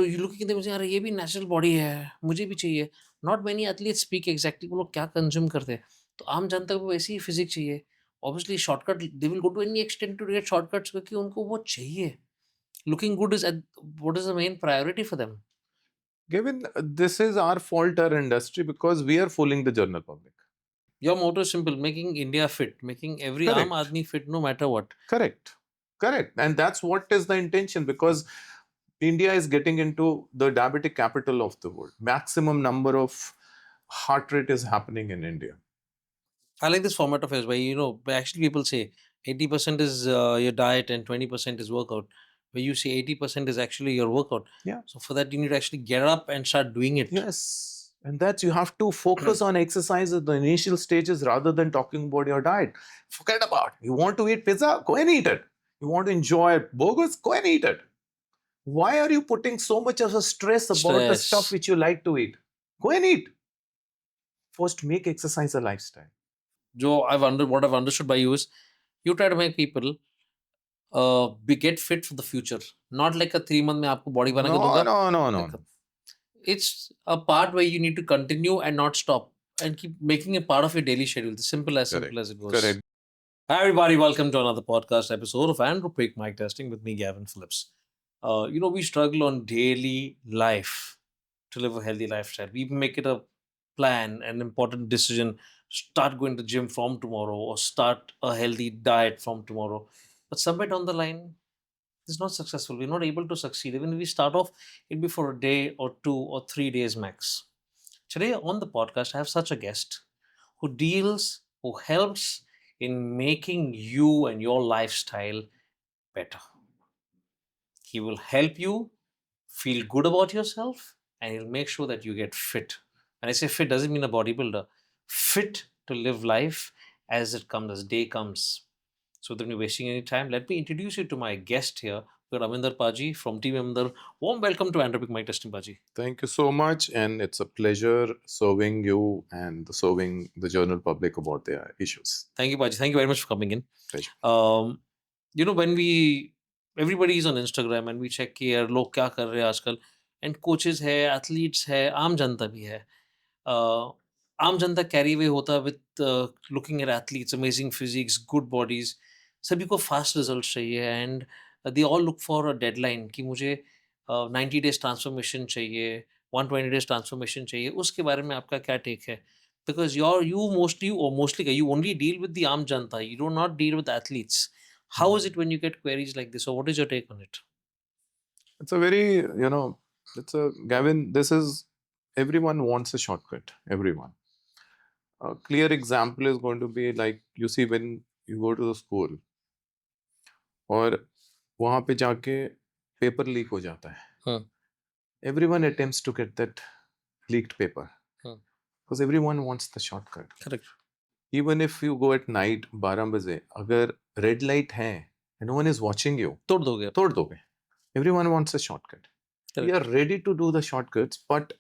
So you looking at them and saying, अरे ये भी natural body है, मुझे भी चाहिए. Not many athletes speak exactly वो लोग क्या consume करते हैं. तो आम जनता को वैसी ही physique चाहिए. Obviously shortcut, they will go to any extent to get shortcuts क्योंकि उनको वो चाहिए. Looking good is what is the main priority for them. Given this is our fault, our industry, because we are fooling the general public. Your motto is simple: making India fit, making every Correct. aam aadmi fit, no matter what. Correct. And that's what is the intention, because India is getting into the diabetic capital of the world. Maximum number of heart rate is happening in India. I like this format of yours where, actually people say 80% is your diet and 20% is workout. Where you say 80% is actually your workout. Yeah. So for that, you need to actually get up and start doing it. Yes. And that's, you have to focus on exercise at the initial stages rather than talking about your diet. Forget about it. You want to eat pizza? Go and eat it. You want to enjoy burgers? Go and eat it. Why are you putting so much of a stress about the stuff which you like to eat? Go and eat. First, make exercise a lifestyle. What I've understood by you is you try to make people get fit for the future. Not like a 3 month में आपको body बना के दूंगा. No. It's a part where you need to continue and not stop and keep making it part of your daily schedule. Simple as it goes. Correct. Hi everybody, welcome to another podcast episode of Andrew Pick Mic Testing with me, Gavin Phillips. We struggle on daily life to live a healthy lifestyle. We make it a plan, an important decision, start going to the gym from tomorrow or start a healthy diet from tomorrow. But somewhere down the line, it's not successful. We're not able to succeed. Even if we start off, it'll be for a day or 2 or 3 days max. Today on the podcast, I have such a guest who helps in making you and your lifestyle better. He will help you feel good about yourself and he'll make sure that you get fit. And I say fit doesn't mean a bodybuilder. Fit to live life as it comes, as day comes. So without me wasting any time, let me introduce you to my guest here, Aminder Paji from Team Aminder. Warm welcome to Andrew Pick Mic Testing, Paji. Thank you so much, and it's a pleasure serving you and serving the general public about their issues. Thank you, Paji. Thank you very much for coming in. Pleasure. When everybody is on Instagram and we check कि यार लोग क्या कर रहे हैं आजकल, and coaches है, athletes है, आम जनता भी है. आम जनता carry away होता है with looking at athletes, amazing physiques, good bodies. सभी को fast results चाहिए and they all look for a deadline कि मुझे 90 days transformation चाहिए, 120 days transformation चाहिए. उसके बारे में आपका क्या take है? Because you only deal with the aam janta. You do not deal with athletes. How is it when you get queries like this? So what is your take on it? It's a very, Gavin, this is, everyone wants a shortcut. Everyone. A clear example is going to be like, you see, when you go to the school, और वहाँ पे जाके paper leak हो जाता है. Everyone attempts to get that leaked paper. Because everyone wants the shortcut. Correct. Even if you go at night 12 बजे, अगर red light है and no one is watching you, तोड़ दोगे. Everyone wants a shortcut. Correct. We are ready to do the shortcuts, but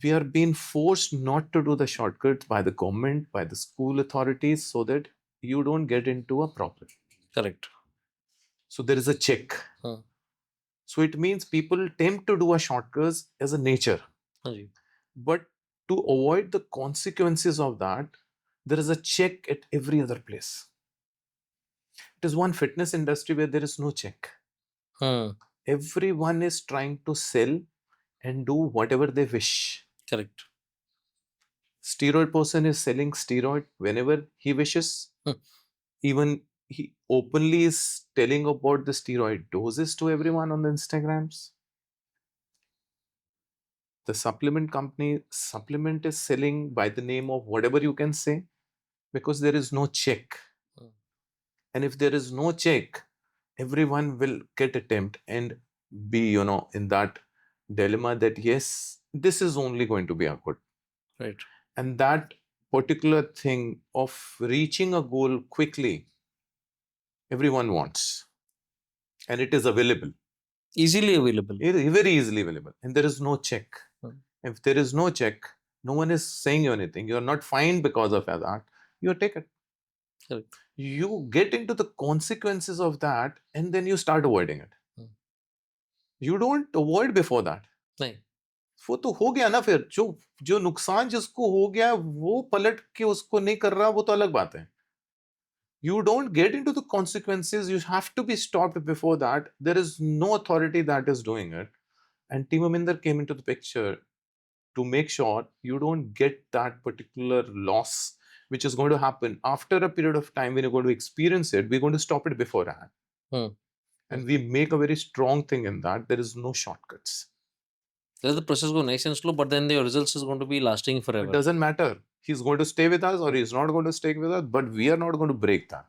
we are being forced not to do the shortcuts by the government, by the school authorities, so that you don't get into a problem. Correct. So there is a check. So it means people attempt to do a shortcuts as a nature. But to avoid the consequences of that, there is a check at every other place. It is one fitness industry where there is no check. Everyone is trying to sell and do whatever they wish. Correct. Steroid person is selling steroid whenever he wishes. Even he openly is telling about the steroid doses to everyone on the Instagrams. The supplement company, supplement is selling by the name of whatever you can say, because there is no check. And if there is no check, everyone will get attempt and be, in that dilemma that yes, this is only going to be a good. Right. And that particular thing of reaching a goal quickly, everyone wants. And it is available. Easily available. Very easily available. And there is no check. If there is no check, no one is saying you anything. You are not fined because of that. You are taken. Correct. You get into the consequences of that and then you start avoiding it. You don't avoid before that. नहीं. वो तो हो गया ना, फिर जो जो नुकसान जिसको हो गया वो पलट के उसको नहीं कर रहा, वो तो अलग बात है. You don't get into the consequences. You have to be stopped before that. There is no authority that is doing it. And Team Aminder came into the picture to make sure you don't get that particular loss, which is going to happen after a period of time. When you're going to experience it, we're going to stop it beforehand. Hmm. And we make a very strong thing in that. There is no shortcuts. Let the process go nice and slow, but then the results is going to be lasting It forever. doesn't matter. He's going to stay with us or he's not going to stay with us, but we are not going to break that.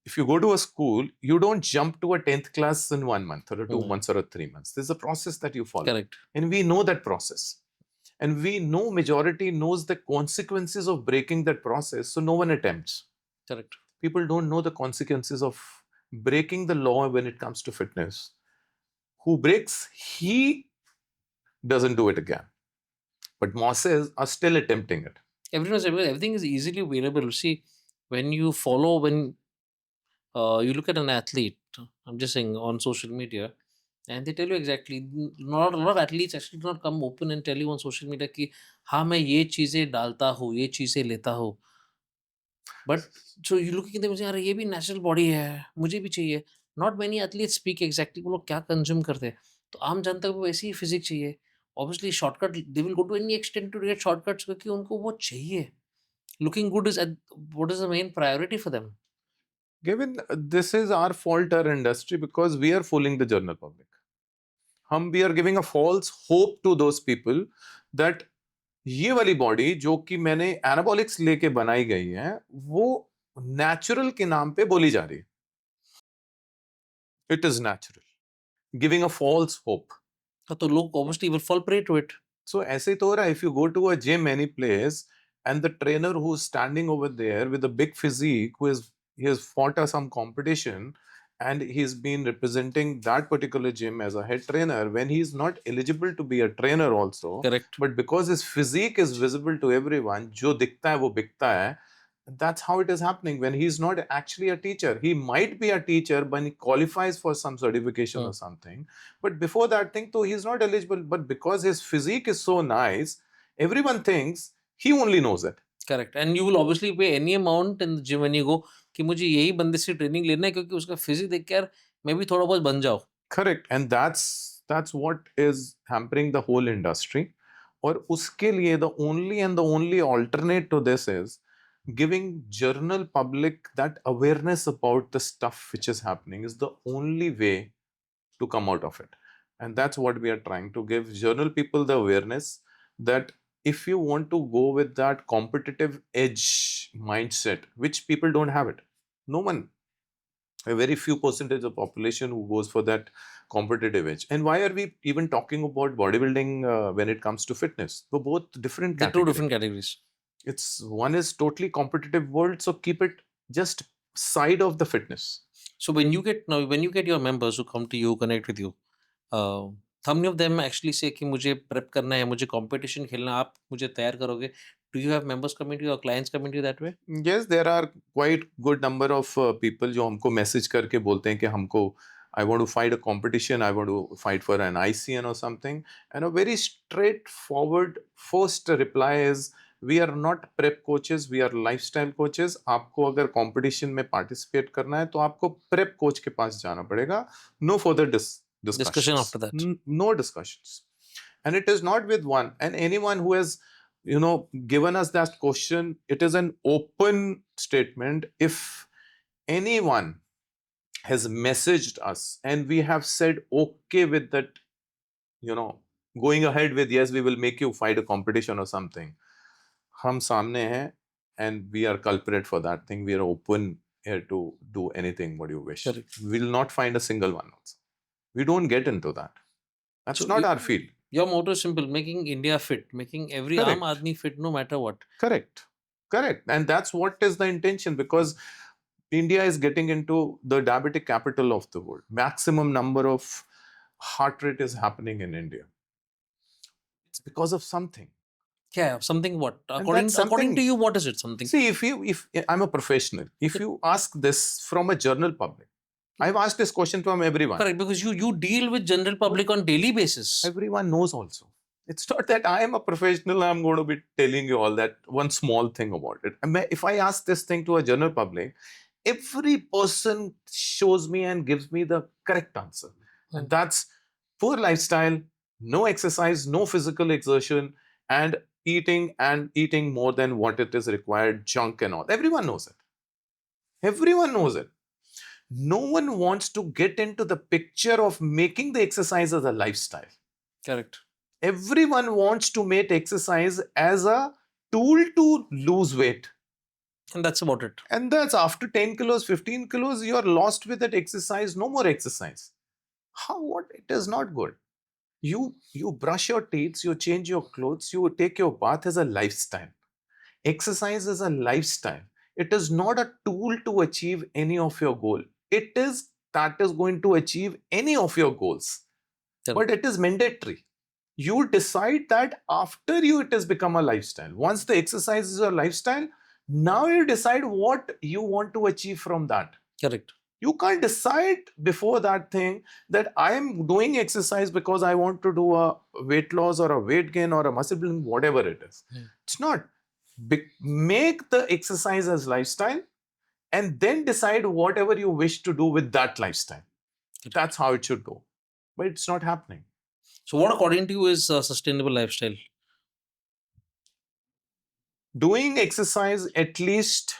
If you go to a school, you don't jump to a 10th class in 1 month or a 2 months or a 3 months. There's a process that you follow. Correct. And we know that process. And we know majority knows the consequences of breaking that process. So no one attempts. Correct. People don't know the consequences of breaking the law when it comes to fitness. Who breaks, he doesn't do it again. But masses are still attempting it. Everything is easily available. See, when you follow, when you look at an athlete, I'm just saying on social media, and they tell you exactly. Not a lot of athletes actually do not come open and tell you on social media कि हाँ मैं ये चीजें डालता हूँ, ये चीजें लेता हूँ. But so you looking at them saying, अरे ये भी natural body है, मुझे भी चाहिए. Not many athletes speak exactly वो लोग क्या consume करते हैं. तो आम जनता को वैसी ही physique चाहिए. Obviously shortcut, they will go to any extent to get shortcuts क्योंकि उनको वो चाहिए. Looking good is what is the main priority for them. Given this is our fault, our industry, because we are fooling the general public. We are giving a false hope to those people that ये वाली body जो कि मैंने anabolics लेके बनाई गई है वो नेचुरल के नाम पे बोली जा रही है. It is natural, giving a false hope. तो लोग obviously will fall prey to it. So ऐसे तो हो रहा है. If you go to a gym any place and the trainer who's standing over there with a big physique, he has fought some competition and he's been representing that particular gym as a head trainer when he's not eligible to be a trainer also. Correct. But because his physique is visible to everyone, जो दिखता है वो बिकता है. That's how it is happening when he's not actually a teacher. He might be a teacher when he qualifies for some certification or something. But before that thing, though, he's not eligible. But because his physique is so nice, everyone thinks he only knows it. Correct. And you will obviously pay any amount in the gym when you go कि मुझे यही बंदे से training लेना है क्योंकि उसका physique देख के यार मैं भी थोड़ा बहुत बन जाऊं. Correct. And that's what is hampering the whole industry. और उसके लिए the only alternate to this is giving general public that awareness about the stuff which is happening is the only way to come out of it. And that's what we are trying to give general people the awareness that if you want to go with that competitive edge mindset, which people don't have it, no one, a very few percentage of population who goes for that competitive edge. And why are we even talking about bodybuilding when it comes to fitness? So both different They're two categories. different categories. It's one is totally competitive world, so keep it just side of the fitness. So when you get your members who come to you, connect with you, how many of them actually say कि मुझे prep करना है, मुझे competition खेलना, आप मुझे तैयार करोगे? Do you have members coming to you or clients coming to you that way? Yes, there are quite good number of people जो हमको message करके बोलते हैं कि हमको I want to fight a competition, I want to fight for an ICN or something. And a very straightforward first reply is we are not prep coaches, we are lifestyle coaches. आपको अगर competition में participate करना है तो आपको prep coach के पास जाना पड़ेगा. No further Discussion after that. No discussions. And it is not with one. And anyone who has given us that question, it is an open statement. If anyone has messaged us and we have said okay with that, going ahead with yes, we will make you fight a competition or something, hum samne hai and we are culprit for that thing. We are open here to do anything what you wish. Correct. We will not find a single one also. We don't get into that. That's So not our field. Your motto is simple: making India fit, making every Correct. aam aadmi fit, no matter what. Correct. And that's what is the intention, because India is getting into the diabetic capital of the world. Maximum number of heart rate is happening in India. It's because of something. Yeah, something what? And According that's something- to you, what is it? Something. See, if I'm a professional, if you ask this from a general public, I've asked this question from everyone. Correct, because you deal with general public on daily basis. Everyone knows also. It's not that I am a professional, I'm going to be telling you all that one small thing about it. If I ask this thing to a general public, every person shows me and gives me the correct answer. And that's poor lifestyle, no exercise, no physical exertion, and eating more than what it is required, junk and all. Everyone knows it. Everyone knows it. No one wants to get into the picture of making the exercise as a lifestyle. Correct. Everyone wants to make exercise as a tool to lose weight. And that's about it. And that's after 10 kilos, 15 kilos, you're lost with that exercise, no more exercise. What? It is not good. You brush your teeth, you change your clothes, you take your bath as a lifestyle. Exercise is a lifestyle. It is not a tool to achieve any of your goal. That is going to achieve any of your goals. Correct. But it is mandatory. You decide that after it has become a lifestyle. Once the exercise is a lifestyle, now you decide what you want to achieve from that. Correct. You can't decide before that thing that I am doing exercise because I want to do a weight loss or a weight gain or a muscle building, whatever it is. It's not. Make the exercise as lifestyle and then decide whatever you wish to do with that lifestyle. That's how it should go. But it's not happening. So what according to you is a sustainable lifestyle? Doing exercise at least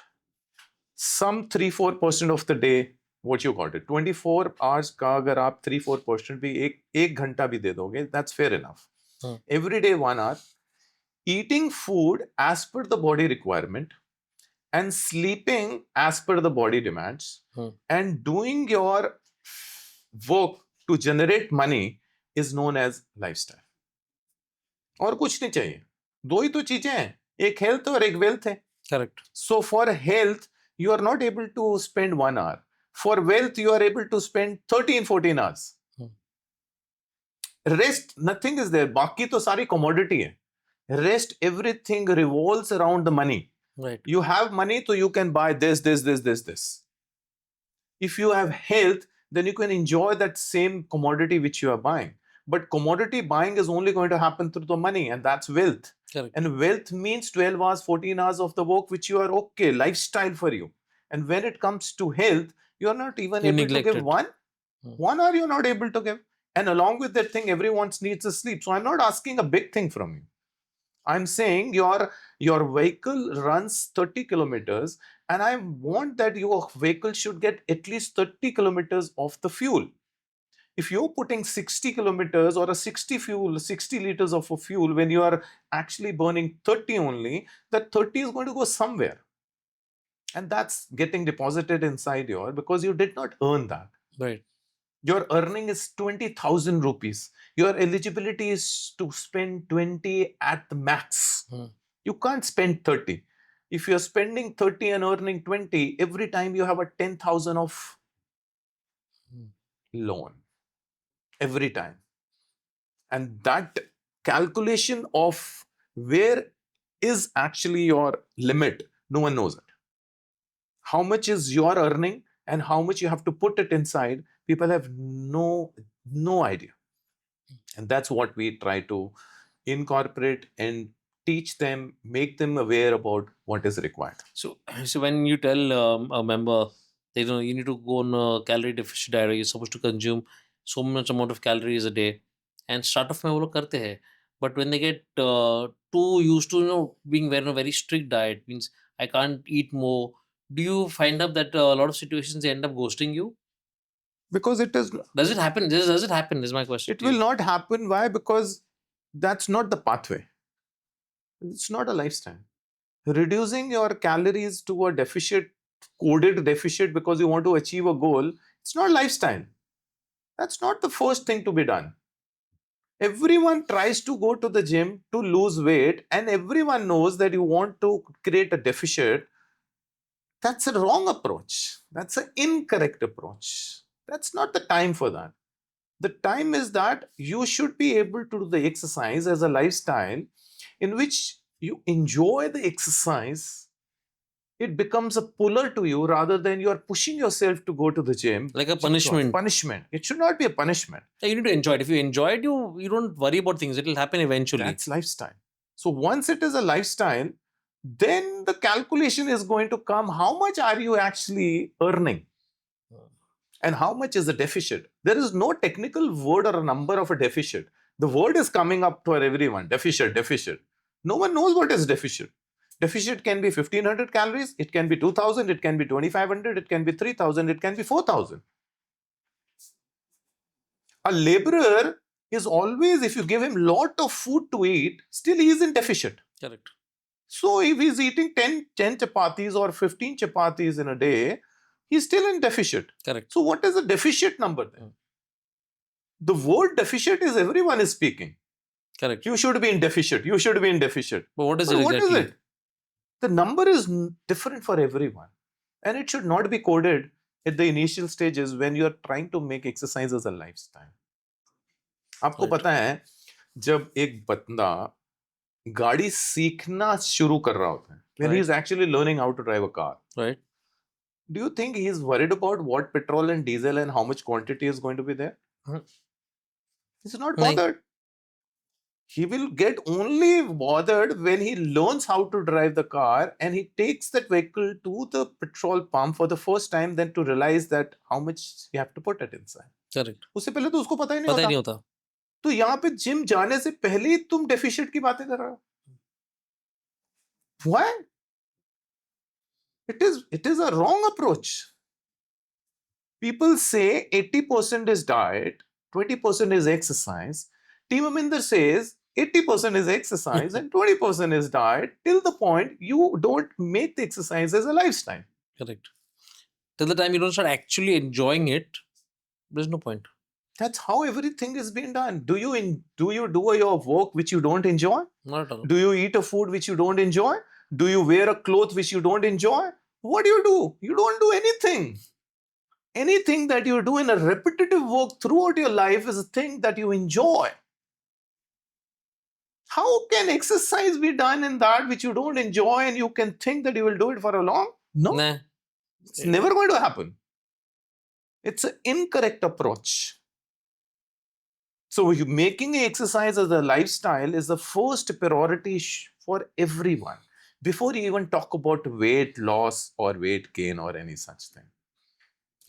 some 3-4% of the day. What you got it? 24 hours का अगर आप 3-4% भी एक घंटा भी दे दोगे, that's fair enough. Every day 1 hour. Eating food as per the body requirement and sleeping as per the body demands and doing your work to generate money is known as lifestyle. और कुछ नहीं चाहिए. दो ही तो चीजें हैं. एक health और एक wealth है. Correct. So for health, you are not able to spend 1 hour. For wealth, you are able to spend 13-14 hours. Rest, nothing is there. बाकी तो सारी commodity है. Rest, everything revolves around the money. Right. You have money, so you can buy this. If you have health, then you can enjoy that same commodity which you are buying. But commodity buying is only going to happen through the money, and that's wealth. Correct. And wealth means 12 hours, 14 hours of the work which you are okay, lifestyle for you. And when it comes to health, you are not even able to give one. 1 hour you're not able to give. And along with that thing, everyone needs a sleep. So I'm not asking a big thing from you. I'm saying your vehicle runs 30 kilometers and I want that your vehicle should get at least 30 kilometers of the fuel. If you're putting 60 kilometers or 60 liters of a fuel when you are actually burning 30 only, that 30 is going to go somewhere. And that's getting deposited inside because you did not earn that. Right. Your earning is 20,000 rupees. Your eligibility is to spend 20 at the max. You can't spend 30. If you're spending 30 and earning 20, every time you have a 10,000 of loan. Every time. And that calculation of where is actually your limit, no one knows it. How much is your earning and how much you have to put it inside, people have no idea. And that's what we try to incorporate and teach them, make them aware about what is required. So when you tell a member that you need to go on a calorie deficit diet, you're supposed to consume so much amount of calories a day, and start off में वो लोग करते हैं, but when they get too used to being very strict diet, means I can't eat more. Do you find up that a lot of situations they end up ghosting you? Because it is. Does it happen? Does it happen? Is my question. It will not happen. Why? Because that's not the pathway. It's not a lifestyle. Reducing your calories to a coded deficit because you want to achieve a goal, it's not lifestyle. That's not the first thing to be done. Everyone tries to go to the gym to lose weight, and everyone knows that you want to create a deficit. That's a wrong approach. That's an incorrect approach. That's not the time for that. The time is that you should be able to do the exercise as a lifestyle in which you enjoy the exercise it becomes a puller to you rather than you are pushing yourself to go to the gym. Like a It's a punishment. punishment. It should not be a punishment. Yeah, you need to enjoy it. If you enjoy it, you don't worry about things. It will happen eventually. That's lifestyle. So once it is a lifestyle, then the calculation is going to come. How much are you actually earning? And how much is the deficit? There is no technical word or a number of a deficit. The word is coming up for everyone. Deficit, deficit. No one knows what is deficit. Deficit can be 1500 calories, it can be 2000, it can be 2500, it can be 3000, it can be 4000. A laborer is always, if you give him lot of food to eat, still he is in deficit. Correct. So if he's eating 10 chapatis or 15 chapatis in a day, he's still in deficit. Correct. So what is the deficit number then? The word deficit is everyone is speaking. Correct. You should be in deficit. You should be in deficit. But what is But it what exactly? is it? The number is different for everyone. And it should not be coded at the initial stages when you are trying to make exercise as a lifestyle. आपको Right. पता है जब एक बंदा गाड़ी सीखना शुरू कर रहा होता है, when he Right. is actually learning how to drive a car, Right. do you think he is worried about what petrol and diesel and how much quantity is going to be there? Hmm. He's not Nahin. bothered. He will get only bothered when he learns how to drive the car and he takes that vehicle to the petrol pump for the first time, then to realize that how much you have to put it inside. Correct. उससे पहले तो उसको पता ही नहीं पता ही होता. नहीं होता. तो यहाँ पे जिम जाने से पहले ही तुम डेफिशिट की बातें कर रहे हो. Why? It is a wrong approach. People say 80% is diet, 20% is exercise. Team Aminder says 80% is exercise and 20% is diet, till the point you don't make the exercise as a lifestyle. Correct. Till the time you don't start actually enjoying it, there's no point. That's how everything is being done. Do you do your work which you don't enjoy? Not at all. Do you eat a food which you don't enjoy? Do you wear a cloth which you don't enjoy? What do? You don't do anything. Anything that you do in a repetitive work throughout your life is a thing that you enjoy. How can exercise be done in that which you don't enjoy and you can think that you will do it for a long? No, Nah. it's never going to happen. It's an incorrect approach. So you making exercise as a lifestyle is the first priority for everyone before you even talk about weight loss or weight gain or any such thing.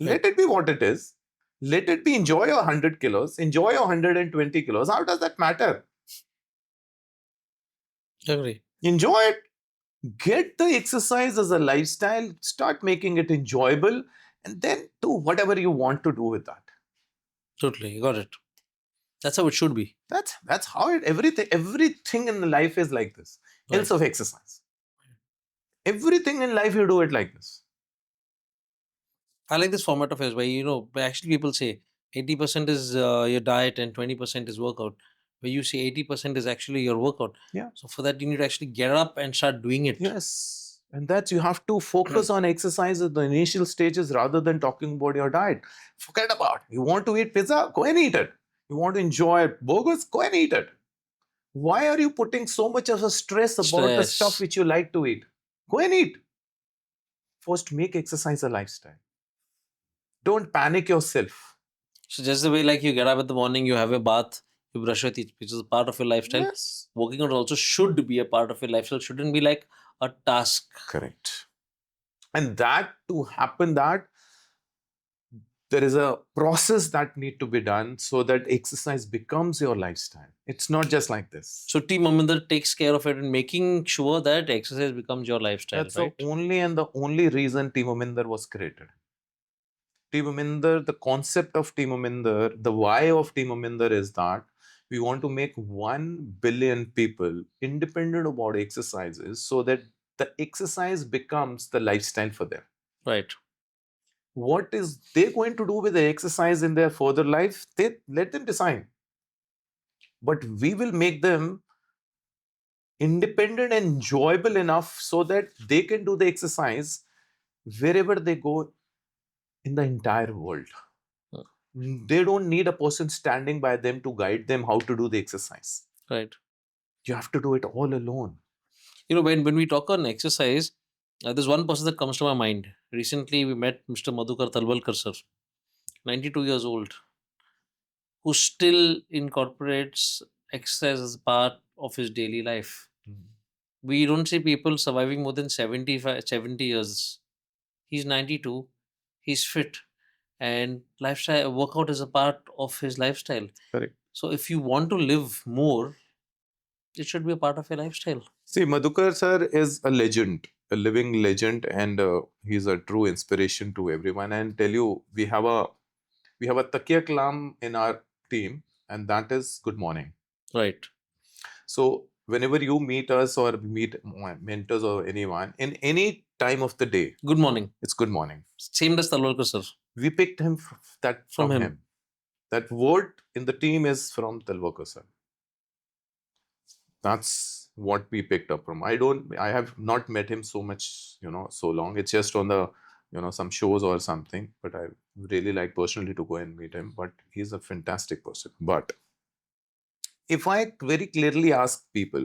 Let it be what it is. Let it be enjoy your 100 kilos, enjoy your 120 kilos. How does that matter? Agree. Enjoy it. Get the exercise as a lifestyle. Start making it enjoyable and then do whatever you want to do with that. Totally. Got it. That's how it should be. That's how everything in life is like this. Right. Else of exercise. Everything in life you do it like this. I like this format of yours where, actually people say 80% is your diet and 20% is workout. Where you say 80% is actually your workout. Yeah. So for that, you need to actually get up and start doing it. Yes. And that's you have to focus on exercise at the initial stages rather than talking about your diet. Forget about it. You want to eat pizza? Go and eat it. You want to enjoy burgers? Go and eat it. Why are you putting so much of a stress about the stuff which you like to eat? Go and eat. First, make exercise a lifestyle. Don't panic yourself. So just the way you get up in the morning, you have a bath, you brush your teeth, which is a part of your lifestyle. Yes. Working out also should be a part of your lifestyle. Shouldn't be like a task. Correct. And that to happen, that there is a process that need to be done so that exercise becomes your lifestyle. It's not just like this. So Team Aminder takes care of it and making sure that exercise becomes your lifestyle. That's right? the only reason Team Aminder was created. Team Aminder, the concept of Team Aminder, the why of Team Aminder is that we want to make 1 billion people independent about exercises so that the exercise becomes the lifestyle for them. Right. What is they going to do with the exercise in their further life? They let them decide. But we will make them independent and enjoyable enough so that they can do the exercise wherever they go in the entire world. They don't need a person standing by them to guide them how to do the exercise. Right. You have to do it all alone. When we talk on exercise, There's one person that comes to my mind. Recently, we met Mr. Madhukar Talwalkar sir, 92 years old, who still incorporates exercise as part of his daily life. We don't see people surviving more than 70 years. He's 92, he's fit, and lifestyle workout is a part of his lifestyle. Correct. So if you want to live more, it should be a part of your lifestyle. See, Madhukar sir is a legend, a living legend, and he's a true inspiration to everyone. And tell you, we have a takiya kalam in our team, and that is good morning. Right. So whenever you meet us or meet my mentors or anyone in any time of the day, Good morning. it's good morning. Same as Talwalkar sir. We picked him that From from him. him. That word in the team is from Talwalkar sir. That's what we picked up from. I have not met him so much, so long. It's just on the, some shows or something, but I really like personally to go and meet him. But he's a fantastic person. But if I very clearly ask people,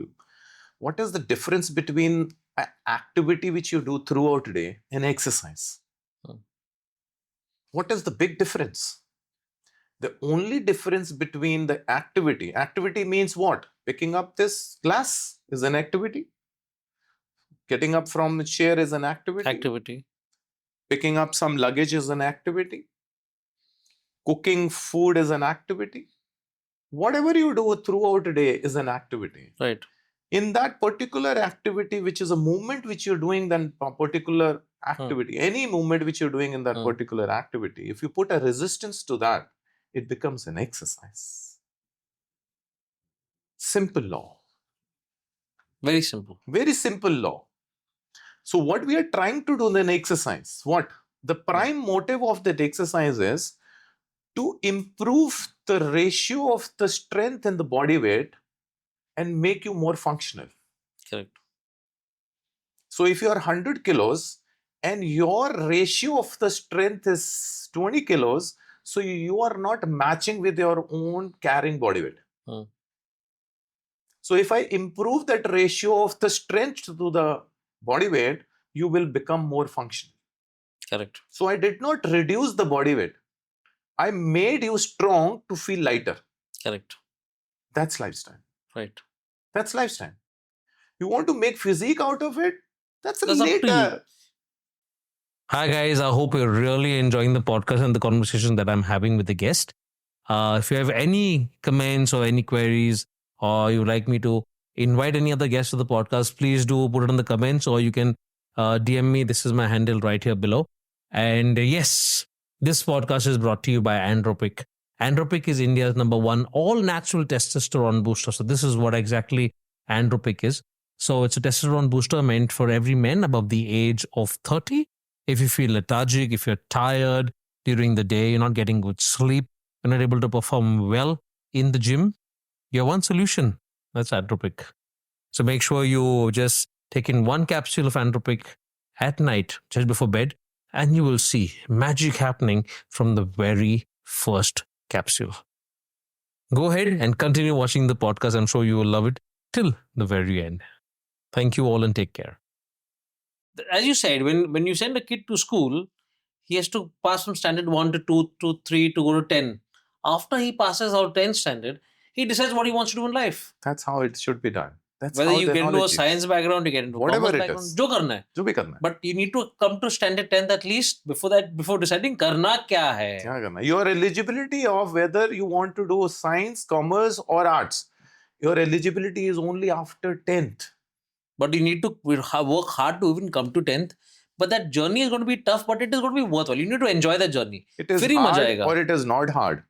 what is the difference between an activity which you do throughout the day and exercise? Hmm. What is the big difference? The only difference between the activity means what? Picking up this glass is an activity. Getting up from the chair is an activity. Picking up some luggage is an activity. Cooking food is an activity. Whatever you do throughout the day is an activity. Right. In that particular activity, which is a movement which you're doing, then a particular activity, any movement which you're doing in that particular activity, if you put a resistance to that, it becomes an exercise. Simple law. Very simple. Very simple law. So what we are trying to do in an exercise, what? The prime motive of that exercise is to improve the ratio of the strength and the body weight and make you more functional. Correct. So if you are 100 kilos and your ratio of the strength is 20 kilos, so you are not matching with your own carrying body weight. So if I improve that ratio of the strength to the body weight, you will become more functional. Correct. So I did not reduce the body weight. I made you strong to feel lighter. Correct. That's lifestyle. Right. That's lifestyle. You want to make physique out of it? That's That's up to you. later. Hi guys, I hope you're really enjoying the podcast and the conversation that I'm having with the guest. If you have any comments or any queries, or you would like me to invite any other guests to the podcast, please do put it in the comments, or you can DM me. This is my handle right here below. And yes, this podcast is brought to you by Andropic. Andropic is India's #1 all-natural testosterone booster. So this is what exactly Andropic is. So it's a testosterone booster meant for every man above the age of 30. If you feel lethargic, if you're tired during the day, you're not getting good sleep, you're not able to perform well in the gym, you have one solution. That's Andropic. So make sure you just take in one capsule of Andropic at night, just before bed, and you will see magic happening from the very first capsule. Go ahead and continue watching the podcast. I'm sure you will love it till the very end. Thank you all and take care. As you said, when you send a kid to school, he has to pass from standard 1 to 2 to 3 to go to 10. After he passes out 10th standard, he decides what he wants to do in life. That's how it should be done. That's Whether how you the get into a knowledge is. science background, you get into a Whatever commerce it background, is. जो करना है. जो भी करना है. But you need to come to standard 10th at least before deciding करना क्या है. क्या करना है? Your eligibility of whether you want to do science, commerce or arts, your eligibility is only after 10th. But you need to work hard to even come to 10th. But that journey is going to be tough, but it is going to be worthwhile. You need to enjoy that journey. It is फिर ही मजा hard आएगा. or it is not hard.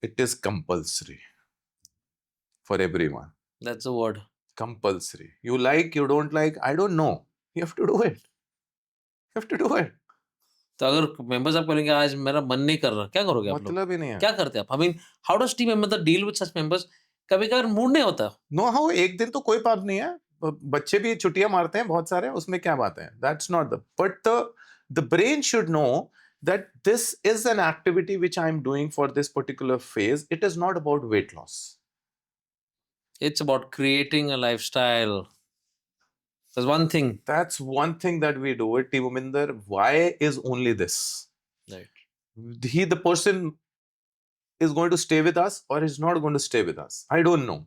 It is compulsory for everyone. That's the word. Compulsory. You like, you don't like, I don't know. You have to do it. You have to do it. तो अगर members आप कहेंगे आज मेरा मन नहीं कर रहा, क्या करोगे आप लोग? मतलब ही नहीं है. क्या करते आप? I mean, how does team member deal with such members? कभी-कभार मूड नहीं होता. नो हाउ एक दिन तो कोई बात नहीं है. बच्चे भी छुट्टियां मारते हैं बहुत सारे, उसमें क्या बात है? That's not the. But the brain should know that this is an activity which I'm doing for this particular phase. It is not about weight loss. It's about creating a lifestyle. There's one thing. That's one thing that we do it, Mominder. Why is only this? Right. The person is going to stay with us or is not going to stay with us. I don't know.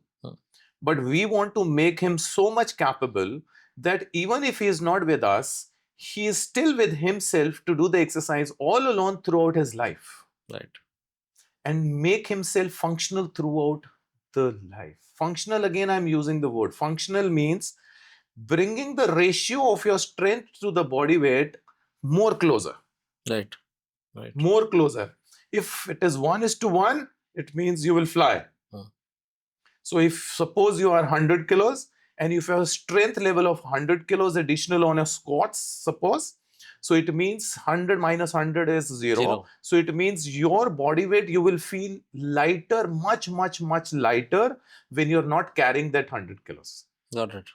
But we want to make him so much capable that even if he is not with us, he is still with himself to do the exercise all alone throughout his life. Right. And make himself functional throughout the life. Functional, again, I'm using the word. Functional means bringing the ratio of your strength to the body weight more closer. Right. Right. More closer. If it is 1:1, it means you will fly. So if suppose you are 100 kilos and if you have a strength level of 100 kilos additional on a squats, suppose, so it means 100 minus 100 is 0. So it means your body weight, you will feel lighter, much lighter when you're not carrying that 100 kilos. Got it.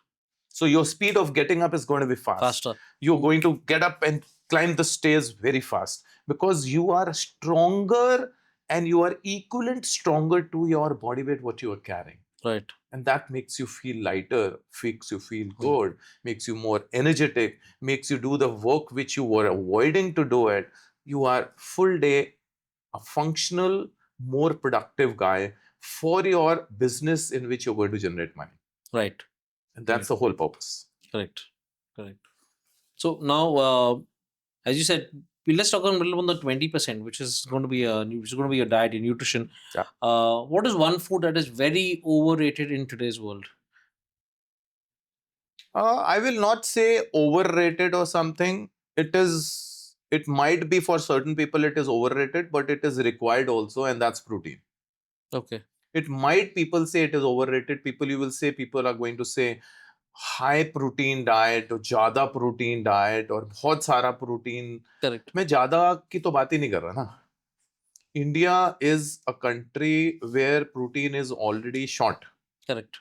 So your speed of getting up is going to be faster. You're going to get up and climb the stairs very fast because you are stronger and you are equivalent stronger to your body weight what you are carrying. Right. And that makes you feel lighter, makes you feel good, makes you more energetic, makes you do the work which you were avoiding to do it. You are full day, a functional, more productive guy for your business in which you're going to generate money. Right. And that's the whole purpose. Correct. So now, as you said, let's talk a little on the 20%, which is going to be your diet, your nutrition. Yeah. What is one food that is very overrated in today's world? I will not say overrated or something. It might be for certain people it is overrated, but it is required also, and that's protein. Okay. It might people say it is overrated. People are going to say high protein diet or ज़्यादा protein diet और बहुत सारा protein. Correct. मैं ज़्यादा की तो बात ही नहीं कर रहा ना. India is a country where protein is already short. Correct.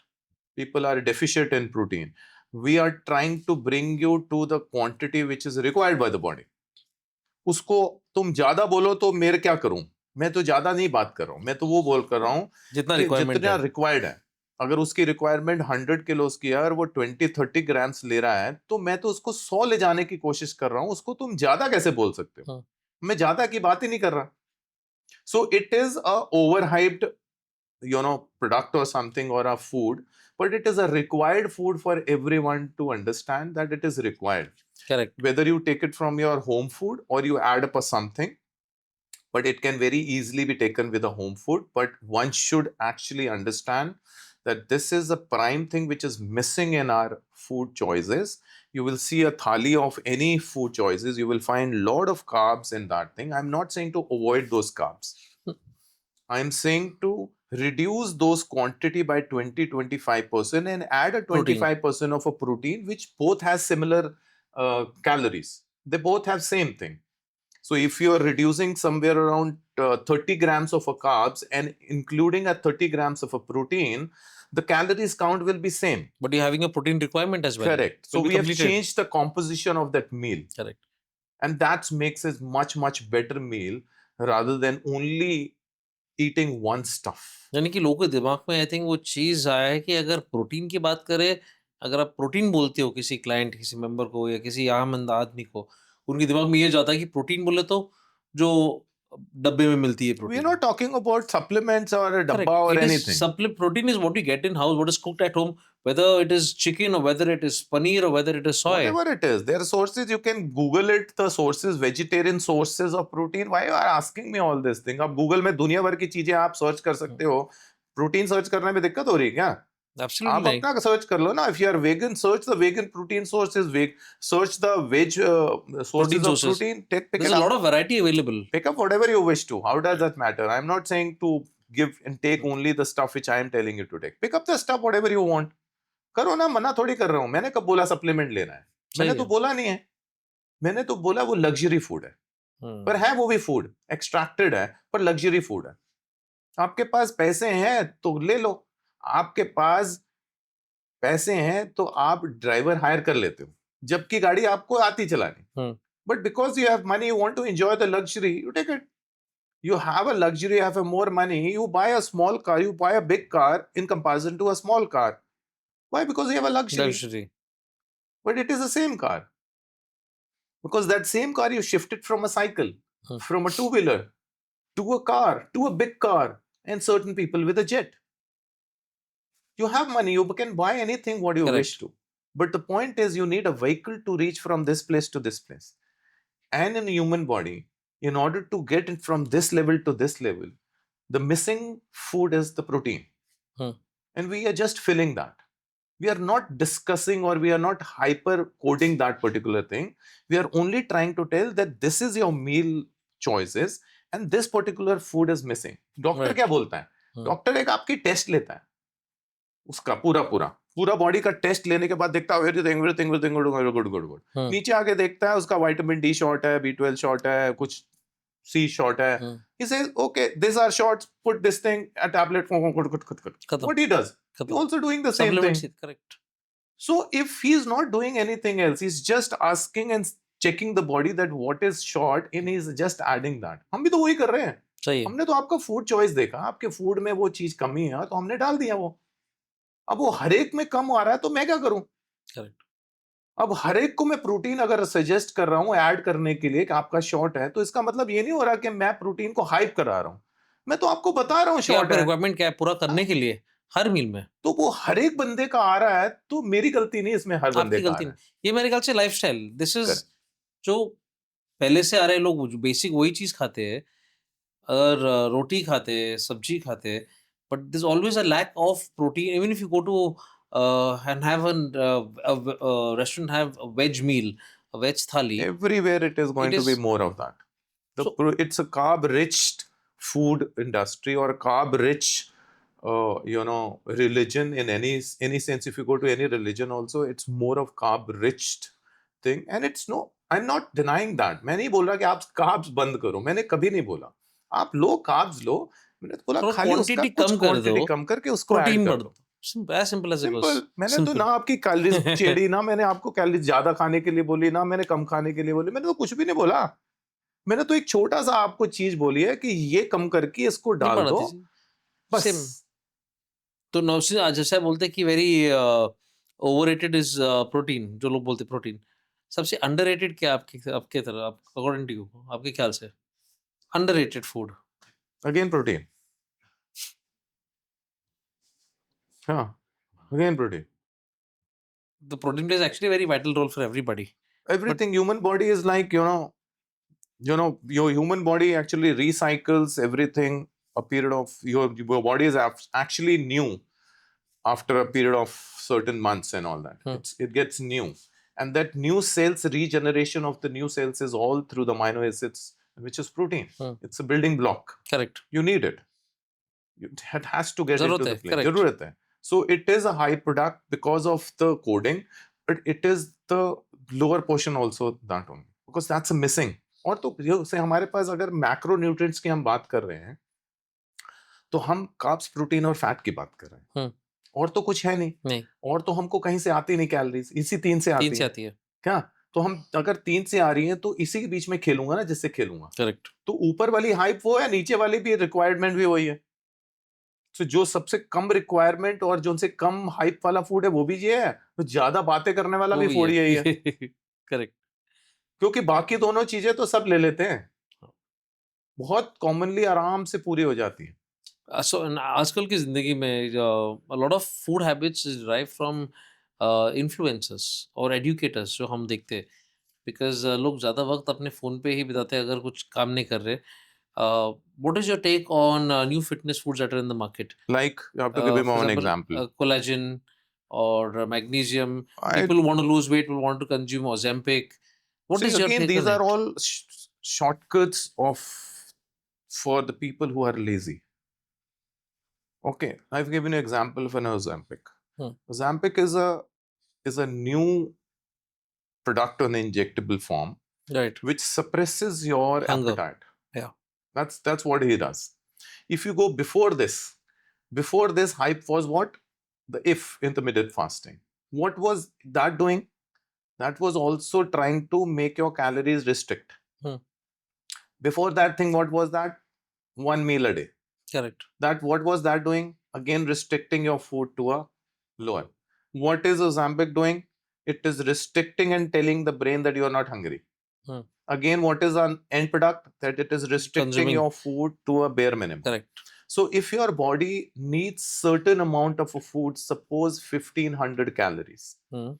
People are deficient in protein. We are trying to bring you to the quantity which is required by the body. उसको तुम ज़्यादा बोलो तो मैं क्या करूं? मैं तो ज़्यादा नहीं बात कर रहा हूं. मैं तो वो बोल कर रहा हूं जितना रिक्वायर्ड है. अगर उसकी रिक्वायरमेंट 100 किलोस की है और वो 20-30 ग्राम्स ले रहा है तो मैं तो उसको 100 ले जाने की कोशिश कर रहा हूं. उसको तुम ज्यादा कैसे बोल सकते हो? मैं ज्यादा की बात ही नहीं कर रहा. So it is a overhyped product or something or a food, but it is a required food for everyone to understand that it is required. Correct. Whether you take it from your home food or you add up a something, but it can very easily be taken with a home food. But one should actually understand that this is a prime thing which is missing in our food choices. You will see a thali of any food choices. You will find a lot of carbs in that thing. I'm not saying to avoid those carbs. I'm saying to reduce those quantity by 20-25% and add a 25% of a protein, which both has similar calories. They both have same thing. So if you are reducing somewhere around 30 grams of a carbs and including a 30 grams of a protein, the calories count will be same. But you're having a protein requirement as well. Correct. So we have changed the composition of that meal. Correct. And that makes it much better meal rather than only eating one stuff. यानी कि लोगों के दिमाग में I think वो चीज़ आया है कि अगर प्रोटीन की बात करें, अगर आप प्रोटीन बोलते हो किसी क्लाइंट, किसी मेंबर को या किसी आम आदमी को, उनके दिमाग में ये जाता है कि प्रोटीन बोले तो जो डब्बे में मिलती है protein. We are not talking about supplements or a dabba or anything. Protein is what you get in house, what is cooked at home, whether it is chicken or whether it is paneer or whether it is soy. Whatever it is, there are sources. You can Google it. The sources, vegetarian sources of protein. Why you are asking me all this thing? आप Google में दुनिया भर की चीजें आप search कर सकते हो. प्रोटीन सर्च करने में दिक्कत हो रही है क्या? Absolutely. आप अपना सर्च कर लो ना. If you are vegan, search the vegan protein sources. Search the veg sources of protein. There's a lot of variety available. Pick up whatever you wish to. How does that matter? I'm not saying to give and take only the stuff which I am telling you to take. Pick up the stuff whatever you want. करो ना, मना थोड़ी कर रहा हूँ. मैंने कब बोला सप्लीमेंट लेना है? मैंने तो बोला नहीं है. मैंने तो बोला वो लग्जरी फूड है. पर है वो भी फूड, एक्सट्रैक्टेड है, पर लग्जरी फूड है. आपके पास पैसे हैं तो ले लो. आपके पास पैसे हैं तो आप ड्राइवर हायर कर लेते हो, जबकि गाड़ी आपको आती चलानी. But because you have money, you want to enjoy the luxury, you take it. You have a luxury, you have a more money, you buy a small car, you buy a big car in comparison to a small car. Why? Because you have a luxury. but it is the same car. Because that same car you shifted from a cycle, Hmm. from a two-wheeler, to a car, to a big car, and certain people with a jet. You have money, you can buy anything what you wish Correct. to. But the point is, you need a vehicle to reach from this place to this place. And in a human body, in order to get it from this level to this level, the missing food is the protein. Hmm. And we are just filling that. We are not discussing or we are not hyper coding that particular thing. We are only trying to tell that this is your meal choices and this particular food is missing. Doctor Right. क्या बोलता है? Hmm. Doctor एक आपकी test लेता है, उसका पूरा body का टेस्ट लेने के बाद देखता है एवरीथिंग गुड. Hmm. नीचे आके देखता है उसका विटामिन डी शॉर्ट है, B12 शॉर्ट है, कुछ C शॉर्ट है. Hmm. He says, okay, these are shorts, put this thing, a tablet. Khatam. What he does, he's Khatam. also doing the same thing. Supplements. Correct. So if he's not doing anything else, he's just asking and checking the body that what is short and he's just adding that. हम भी तो वही कर रहे हैं. सही है. हमने तो आपका फूड चॉइस देखा, आपके फूड में वो चीज कमी है तो हमने डाल दिया वो. अब वो हर एक में कम आ रहा है तो मैं क्या करूं? Correct. अब हर एक को मैं प्रोटीन अगर सजेस्ट कर रहा हूं ऐड करने के लिए कि आपका शॉर्ट है, तो इसका मतलब ये नहीं हो रहा कि मैं प्रोटीन को हाइप करा रहा हूं. मैं तो आपको बता रहा हूं कि शॉर्ट आपका है. रिक्वायरमेंट क्या है पूरा करने के लिए हर मील में. तो वो हर एक बंदे का आ रहा है, तो मेरी गलती नहीं, इसमें हर बंदे आपकी का आ गलती रहा नहीं. ये मेरे ख्याल से लाइफस्टाइल दिस इज Correct. जो पहले से आ रहे लोग जो बेसिक वही चीज खाते हैं. अगर रोटी खाते हैं, सब्जी खाते हैं, but this always a lack of protein. Even if you go to and have a restaurant have a veg meal, a veg thali. Everywhere it is going It to be is more of that. so It's a carb-rich food industry or a carb-rich, religion in any sense. If you go to any religion, also it's more of carb-rich thing. And it's no, I'm not denying that. मैं नहीं बोल रहा कि आप carbs बंद करो. मैंने कभी नहीं बोला. आप लो carbs लो. मैंने तो बोला थोड़ा खाली उसका क्वांटिटी कुछ कम कर क्वांटिटी दो, कम करके उसको ऐड प्रोटीन कर बढ़ दो. दो. As simple as it goes. Simple. मैंने तो Simple. ना आपकी कैलोरीज छेड़ी, ना मैंने आपको कैलोरीज ज्यादा खाने के लिए बोली, ना मैंने कम खाने के लिए बोली. मैंने तो कुछ भी नहीं बोला. मैंने तो एक छोटा सा आपको चीज बोली है कि ये कम करके इसको नहीं डाल बढ़ा दो, दीजिए. बस. सेम. तो नौशी आज जैसा बोलते हैं कि वेरी ओवररेटेड इज प्रोटीन. जो लोग बोलते प्रोटीन सबसे अंडररेटेड क्या आपके तरह आप अकॉर्डिंग टू यू आपके ख्याल से अंडररेटेड फूड. Again protein. हाँ, again protein. The protein plays actually a very vital role for everybody. Everything human body is like, your human body actually recycles everything. A period of your body is actually new after a period of certain months and all that. Hmm. It gets new, and that new cells regeneration of the new cells is all through the amino acids, which is protein. Hmm. It's a building block. Correct. You need it. It has to get जरूरत into the है, plane. correct. जरूरत है. So it is a high product because of the coding, but it is the lower portion also that only because that's a missing. और तो जैसे हमारे पास अगर macro nutrients की हम बात कर रहे हैं, तो हम कार्ब्स, प्रोटीन और फैट की बात कर रहे हैं. हम्म. और तो कुछ है नहीं. नहीं. और तो हमको कहीं से आती नहीं कैलोरीज, इसी 3 से आती 3 से है. आती है. क्या? तो हम अगर 3 से आ रही हैं तो इसी के बीच में खेलूंगा ना, जिससे खेलूंगा. करेक्ट. तो ऊपर वाली हाइप वो है, नीचे वाली भी रिक्वायरमेंट भी वही है. तो जो सबसे कम रिक्वायरमेंट और जो उनसे कम हाइप वाला फूड है वो भी ये है, तो ज्यादा बातें करने वाला भी फूड यही है. करेक्ट. क्योंकि बाकी दोनों चीजें तो सब ले लेते हैं, बहुत कॉमनली आराम से पूरी हो जाती है. सो आजकल की जिंदगी में lot of food habits derive from influencers और एडुकेटर्स जो हम देखते हैं. बिकॉज लोग ज़्यादा वक्त अपने फ़ोन पे ही बिताते हैं अगर कुछ काम नहीं कर रहे. What is your take on new fitness foods that are in the market? Like, you have to give me For one example, example. collagen or magnesium. I People who want to lose weight will want to consume Ozempic. What see, is your again, take these on are it? all shortcuts for the people who are lazy. Okay, I've given you an example of an Ozempic. Ozempic is a new product on the injectable form Right. which suppresses your Hunger. appetite. Yeah. That's what he does. If you go before this hype was what? The intermittent fasting. What was that doing? That was also trying to make your calories restrict. Before that thing, what was that? 1 meal a day. Correct. What was that doing? Again, restricting your food to a lower. What is Ozempic doing? it is restricting and telling the brain that you are not hungry. Hmm. Again, what is an end product? That it is restricting Consuming. your food to a bare minimum. Correct. So if your body needs certain amount of a food, suppose 1500 calories, Hmm.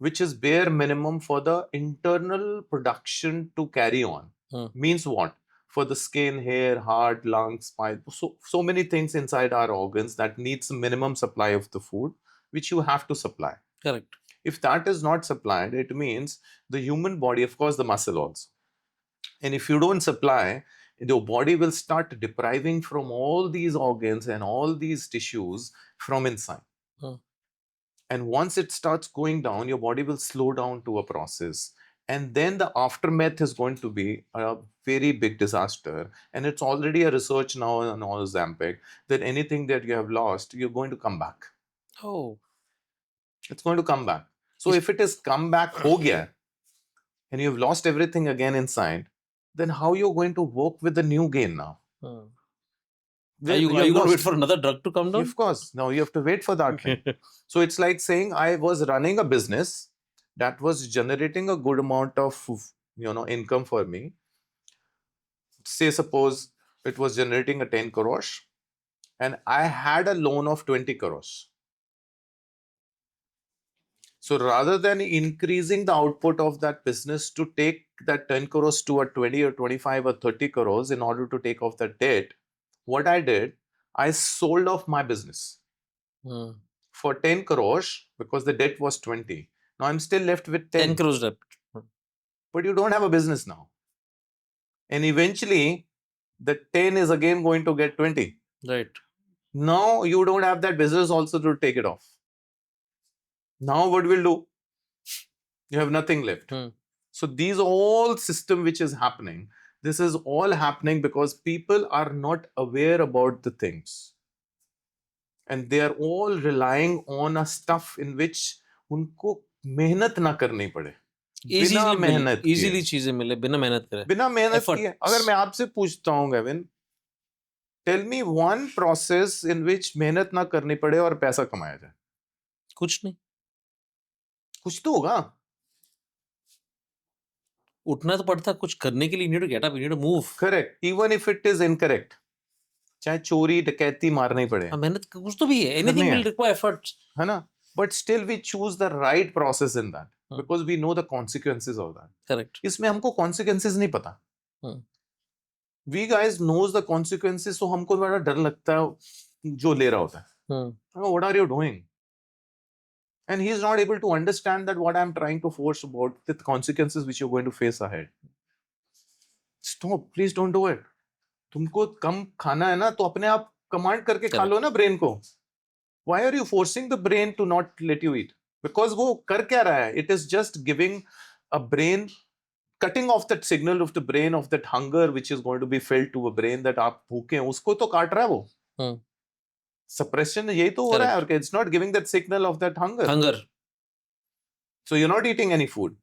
which is bare minimum for the internal production to carry on, Hmm. means what? For the skin, hair, heart, lungs, spine, so many things inside our organs that needs a minimum supply of the food, which you have to supply. Correct. If that is not supplied, it means the human body, of course, the muscle also. And if you don't supply, your body will start depriving from all these organs and all these tissues from inside. Hmm. And once it starts going down, your body will slow down to a process. And then the aftermath is going to be a very big disaster. And it's already a research now on all Ozempic that anything that you have lost, you're going to come back. Oh. It's going to come back. So Is- if it is come back ho gaya, and you've lost everything again inside, then how you're going to work with the new gain now? Hmm. Well, Are you have going to wait lost- for another drug to come down? Of course. Now you have to wait for that thing. So it's like saying I was running a business that was generating a good amount of income for me. Say suppose it was generating a 10 crores and I had a loan of 20 crores. So rather than increasing the output of that business to take that 10 crores to a 20 or 25 or 30 crores in order to take off that debt, what I did, I sold off my business Hmm. for 10 crores because the debt was 20. Now I'm still left with 10 10. crores debt. But you don't have a business now. And eventually, the 10 is again going to get 20. Right. Now you don't have that business also to take it off. Now what will do? You have nothing left. Hmm. So these all system which is happening, this is all happening because people are not aware about the things. And they are all relying on a stuff in which उनको मेहनत ना करनी पड़े. बिना मेहनत किए. Easily चीजें मिले बिना मेहनत करे. बिना मेहनत Efforts. किए. अगर मैं आपसे पूछता हूँ Gavin, tell me one process in which मेहनत ना करनी पड़े और पैसा कमाया जाए. कुछ नहीं. कुछ तो होगा. उठना तो पड़ता है कुछ करने के लिए. You need to get up, you need to move. Correct. Even if it is incorrect, चाहे चोरी डकैती मारना ही पड़े, हाँ, मेहनत कुछ तो भी है. Anything will require efforts. है ना. But still we choose the right process in that हाँ. Because we know the consequences of that. Correct. इसमें हमको कॉन्सिक्वेंसेज नहीं पता. हाँ. We guys knows the consequences, तो हमको बड़ा डर लगता है जो ले रहा होता है. हाँ. What are you doing? And he is not able to understand that what I am trying to force about the consequences which you're going to face ahead. Stop, please don't do it. तुमको कम खाना है ना, तो अपने आप command करके खा लो ना ब्रेन को. Why are you forcing the brain to not let you eat? Because वो कर क्या रहा है? It is just giving a brain, cutting off that signal of the brain of that hunger which is going to be felt to a brain that आप भूखे हैं, उसको तो काट रहा है वो. हाँ. Suppression यही तो हो रहा है. It's not giving that signal of that hunger. Hunger. So you're not eating any food.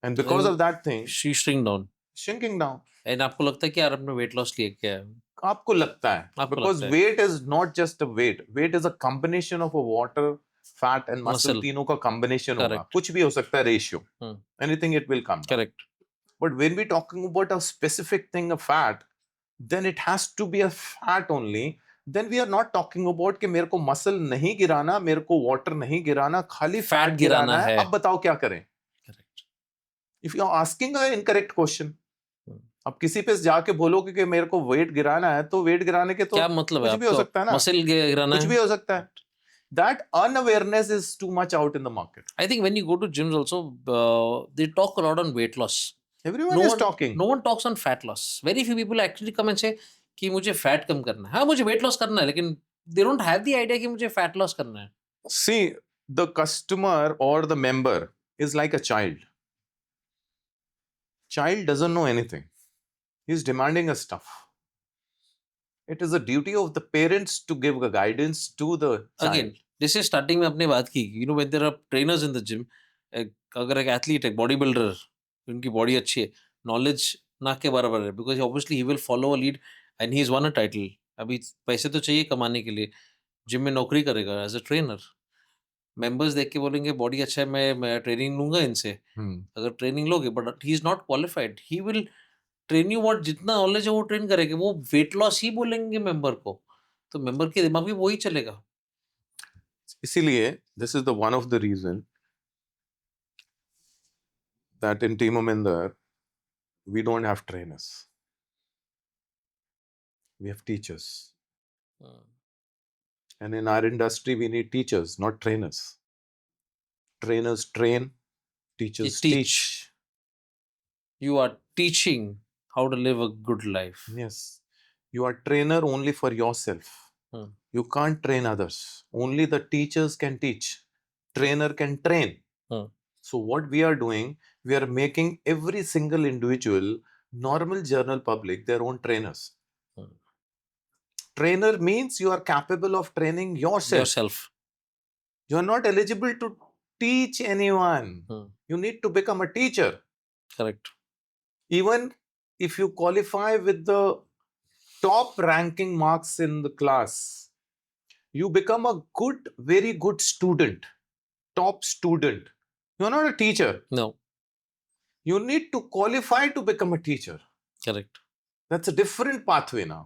And because And of that thing, she shrink down. shrinking down. And आपको लगता है कि यार अपने weight loss लिए क्या है? आपको लगता है. आपको Because लगता है. weight is not just a weight. Weight is a combination of a water, fat and muscle. Muscle. तीनों का combination होगा. Correct. कुछ भी हो सकता है ratio. Anything it will come down. Correct. But when we're talking about a specific thing, a fat, then it has to be a fat only. Then we are not talking about कि मेरे को muscle नहीं गिराना, मेरे को water नहीं गिराना, खाली fat गिराना है. अब बताओ क्या करें? Correct. If you are asking an incorrect question, अब किसी पे जाके बोलोगे कि मेरे को वेट गिराना है, तो वेट गिराने के तो क्या मतलब है? कुछ भी हो सकता है ना. मसल गिराना कुछ है. भी हो सकता है. That unawareness is too much out in the market. I think when you go to gyms also, they talk a lot on weight loss. Everyone is talking. No one talks on fat loss. Very few people actually come and say कि मुझे fat कम करना है. हाँ, मुझे weight loss करना है, लेकिन they don't have the idea कि मुझे फैट लॉस करना है. See, the customer or the member is like a child. Child doesn't know anything. He's demanding a stuff. It is a duty of the parents to give a guidance to the child. Again, जैसे starting में आपने बात की, you know, when there are trainers in the gym, अगर एक athlete, एक body builder, उनकी body अच्छी है, नॉलेज ना के बराबर है, because obviously he will follow a lead and he is one a title. अभी पैसे तो चाहिए कमाने के लिए, जिम में नौकरी करेगा एज अ ट्रेनर. मेंबर्स देख के बोलेंगे बॉडी अच्छा है, मैं ट्रेनिंग लूंगा इनसे। हम्म, अगर ट्रेनिंग लोगे, but he is not qualified, he will train you what, जितना नॉलेज है वो ट्रेन करेंगे, वो वेट लॉस ही बोलेंगे मेंबर को, तो मेंबर के दिमाग में वही चलेगा। इसीलिए this is the one of the reason that in Team Aminder we don't have trainers, we have teachers. And in our industry, we need teachers, not trainers. Trainers train, teachers teach. teach. You are teaching how to live a good life. Yes. You are trainer only for yourself. Hmm. You can't train others. Only the teachers can teach. Trainer can train. Hmm. So what we are doing, we are making every single individual, normal general public, their own trainers. Hmm. Trainer means you are capable of training yourself. You are not eligible to teach anyone. You need to become a teacher. Correct. Even if you qualify with the top ranking marks in the class, you become a good, very good student, top student. You're not a teacher. No. You need to qualify to become a teacher. Correct. That's a different pathway now.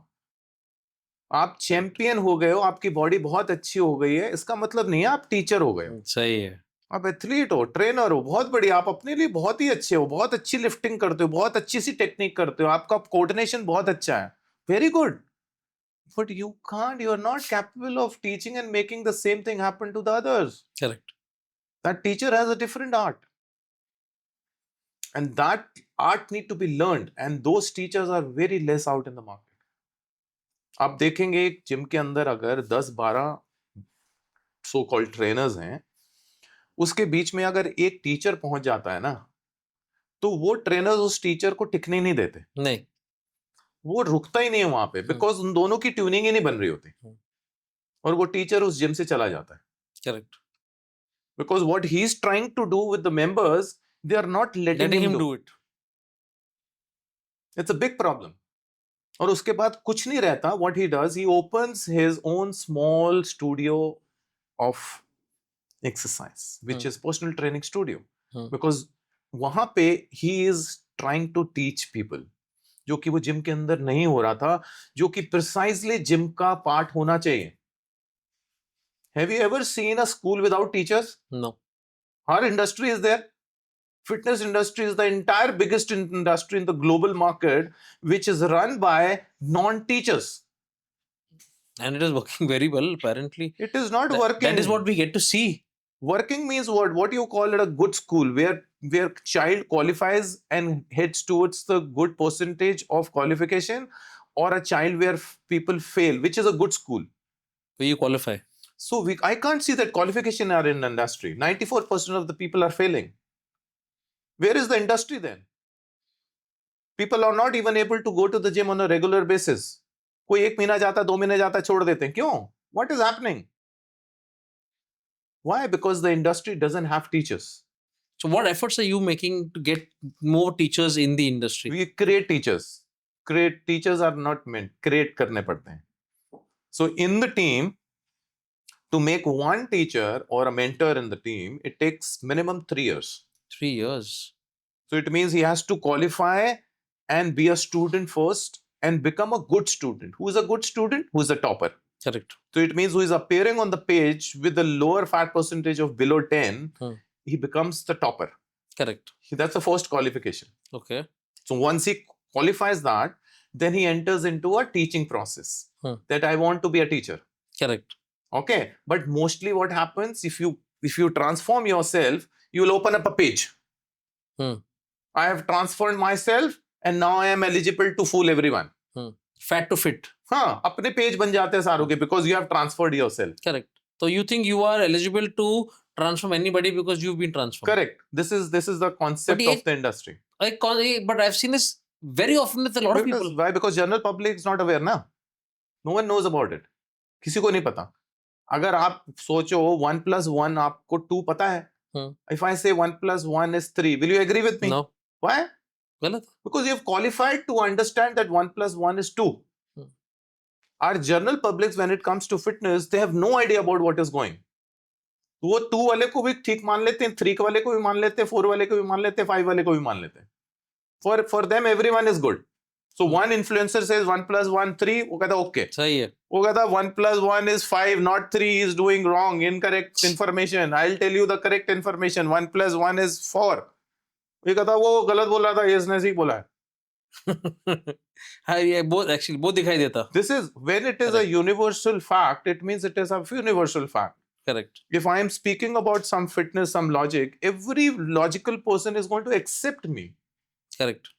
आप champion हो गए हो, आपकी body बहुत अच्छी हो गई है, इसका मतलब नहीं है आप टीचर हो गए हो। सही है। आप एथलीट हो, ट्रेनर हो, बहुत बढ़िया, आप अपने लिए बहुत ही अच्छे हो, बहुत अच्छी लिफ्टिंग करते हो, बहुत अच्छी सी टेक्निक करते हो, आपका कोऑर्डिनेशन बहुत अच्छा है, very good, but you can't, you are not capable of teaching and making the same thing happen to the others. Correct. That teacher has a different art and that art need to be learned, and those teachers are very less out in the market. आप देखेंगे एक gym के अंदर अगर 10-12 so called trainers हैं, उसके बीच में अगर एक टीचर पहुंच जाता है ना, तो वो ट्रेनर्स उस टीचर को टिकने नहीं देते, नहीं, वो रुकता ही नहीं है वहां पे, बिकॉज उन दोनों की ट्यूनिंग ही नहीं बन रही होती, और वो टीचर उस जिम से चला जाता है। Correct. Because what he is trying to do with the members, they are not letting him do it. It's a big problem. और उसके बाद कुछ नहीं रहता. What he does, he opens his own small studio of exercise, which is personal training studio, because वहां पे he is trying to teach people, जो कि वो जिम के अंदर नहीं हो रहा था, जो कि precisely जिम का पार्ट होना चाहिए. Have you ever seen a school without teachers? No. Our industry is there. Fitness industry is the entire biggest industry in the global market, which is run by non-teachers. And it is working very well, apparently. It is not working. That is what we get to see. Working means what? What you call it a good school, where child qualifies and heads towards the good percentage of qualification, or a child where people fail, which is a good school. Where you qualify. So I can't see that qualification are in industry. 94% of the people are failing. Where is the industry then? People are not even able to go to the gym on a regular basis. कोई 1 महीना जाता, 2 महीने जाता, छोड़ देते हैं. क्यों? What is happening? Why? Because the industry doesn't have teachers. So what efforts are you making to get more teachers in the industry? We create teachers. Teachers are not meant. Create करने पड़ते हैं. So in the team, to make one teacher or a mentor in the team, it takes minimum 3 years. 3 years. So it means he has to qualify and be a student first and become a good student. Who is a good student? Who is a topper. Correct. So it means who is appearing on the page with a lower fat percentage of below 10, he becomes the topper. Correct. That's the first qualification. Okay. So once he qualifies that, then he enters into a teaching process. That I want to be a teacher. Correct. Okay. But mostly what happens, if you transform yourself, you will open up a page. I have transformed myself and now I am eligible to fool everyone. Fat to fit. हाँ, अपने page बन जाते हैं सारों के, because you have transferred yourself. Correct. So you think you are eligible to transform anybody because you've been transformed. Correct. This is the concept of the industry. But I've seen this very often with a lot of people. Why? Because general public is not aware ना. No one knows about it. किसी को नहीं पता. अगर आप सोचो 1 + 1 आपको 2 पता है. If I say 1 + 1 is 3, will you agree with me? No. Why? गलत. Because you have qualified to understand that 1 + 1 is 2. Our general publics, when it comes to fitness, they have no idea about what is going. तो वो 2 वाले को भी ठीक मान लेते हैं, 3 वाले को भी मान लेते हैं, 4 वाले को भी मान लेते हैं, 5 वाले को भी मान लेते हैं. For them everyone is good. So one influencer says 1 + 1 3, वो कहता है okay. सही है. वो कहता 1 + 1 is 5, not 3. He is doing wrong, incorrect information. I'll tell you the correct information. 1 + 1 is 4. ये कहता वो गलत बोल रहा था, ये इसने सही बोला है. हाँ, ये बहुत दिखाई देता. This is when it is a Correct. universal fact, it means it is a universal fact. Correct. If I am speaking about some fitness, some logic, every logical person is going to accept me. Correct.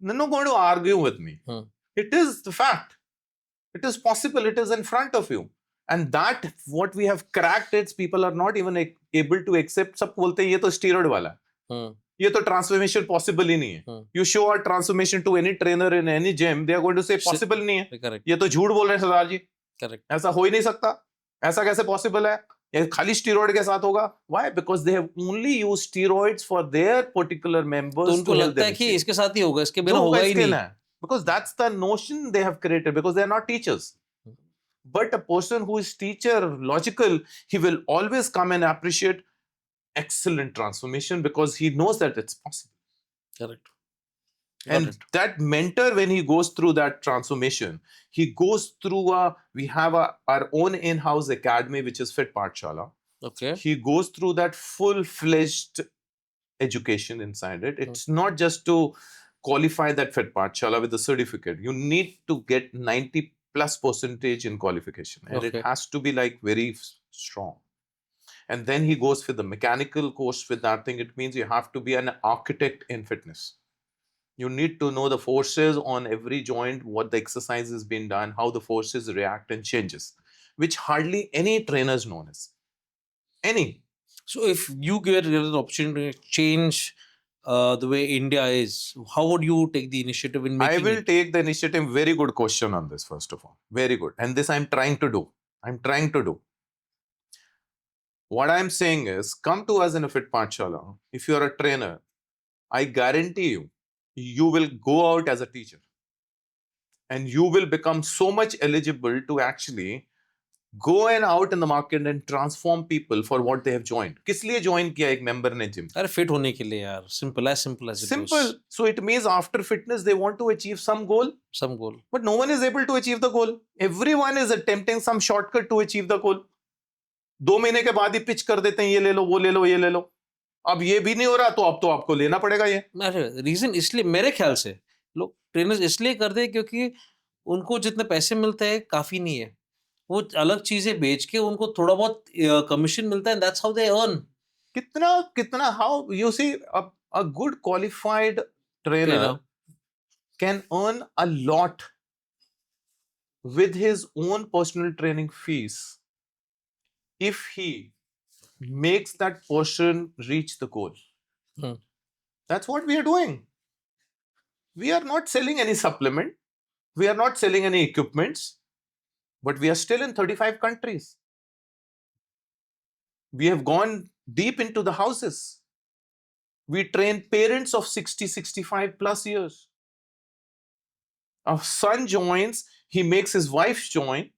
They're not going to argue with me. It is the fact. It is possible. It is in front of you. And that what we have cracked, it's people are not even able to accept. सब बोलते हैं ये तो steroid वाला है. ये तो transformation possible ही नहीं है. You show a transformation to any trainer in any gym, they are going to say possible नहीं है. Correct. ये तो झूठ बोल रहे हैं सरदार जी. Correct. ऐसा हो ही नहीं सकता. ऐसा कैसे possible है? ये खाली steroid के साथ होगा. Why? Because they have only used steroids for their particular members. तो उनको लगता है कि इसके साथ ही होगा, इसके बिना होगा ही नहीं. Because that's the notion they have created, because they are not teachers. But a person who is teacher, logical, he will always come and appreciate excellent transformation because he knows that it's possible. Correct. And that mentor, when he goes through that transformation, he goes through we have our own in-house academy, which is Fit Pathshala. Okay. He goes through that full-fledged education inside it. It's not just to qualify that Fit Pathshala with a certificate. You need to get 90+% in qualification. And it has to be like very strong. And then he goes for the mechanical course with that thing. It means you have to be an architect in fitness. You need to know the forces on every joint, what the exercise is being done, how the forces react and changes, which hardly any trainers know this. Any. So if you get an opportunity to change the way India is, how would you take the initiative in making I will take the initiative. Very good question on this, first of all. Very good. And this I'm trying to do. What I'm saying is, come to us in a Fit Pathshala. If you're a trainer, I guarantee you, you will go out as a teacher. And you will become so much eligible to actually go and out in the market and transform people for what they have joined. किस लिए join किया एक member ने gym? अरे fit होने के लिए यार. Simple as it goes. So it means after fitness they want to achieve some goal. But no one is able to achieve the goal. Everyone is attempting some shortcut to achieve the goal. 2 महीने के बाद ही pitch कर देते हैं ये ले लो, वो ले लो, ये ले लो. अब ये भी नहीं हो रहा तो अब तो आपको लेना पड़ेगा ये. रीजन इसलिए मेरे ख्याल से लोग ट्रेनर्स इसलिए करते हैं क्योंकि उनको जितने पैसे मिलते हैं काफी नहीं है. वो अलग चीजें बेच के उनको थोड़ा बहुत कमीशन मिलता है. That's how they earn. कितना how you see a good qualified trainer can earn a lot with his own personal training fees if he makes that person reach the goal. That's what we are doing. We are not selling any supplement. We are not selling any equipments. But we are still in 35 countries. We have gone deep into the houses. We train parents of 60, 65 plus years. Our son joins, he makes his wife join,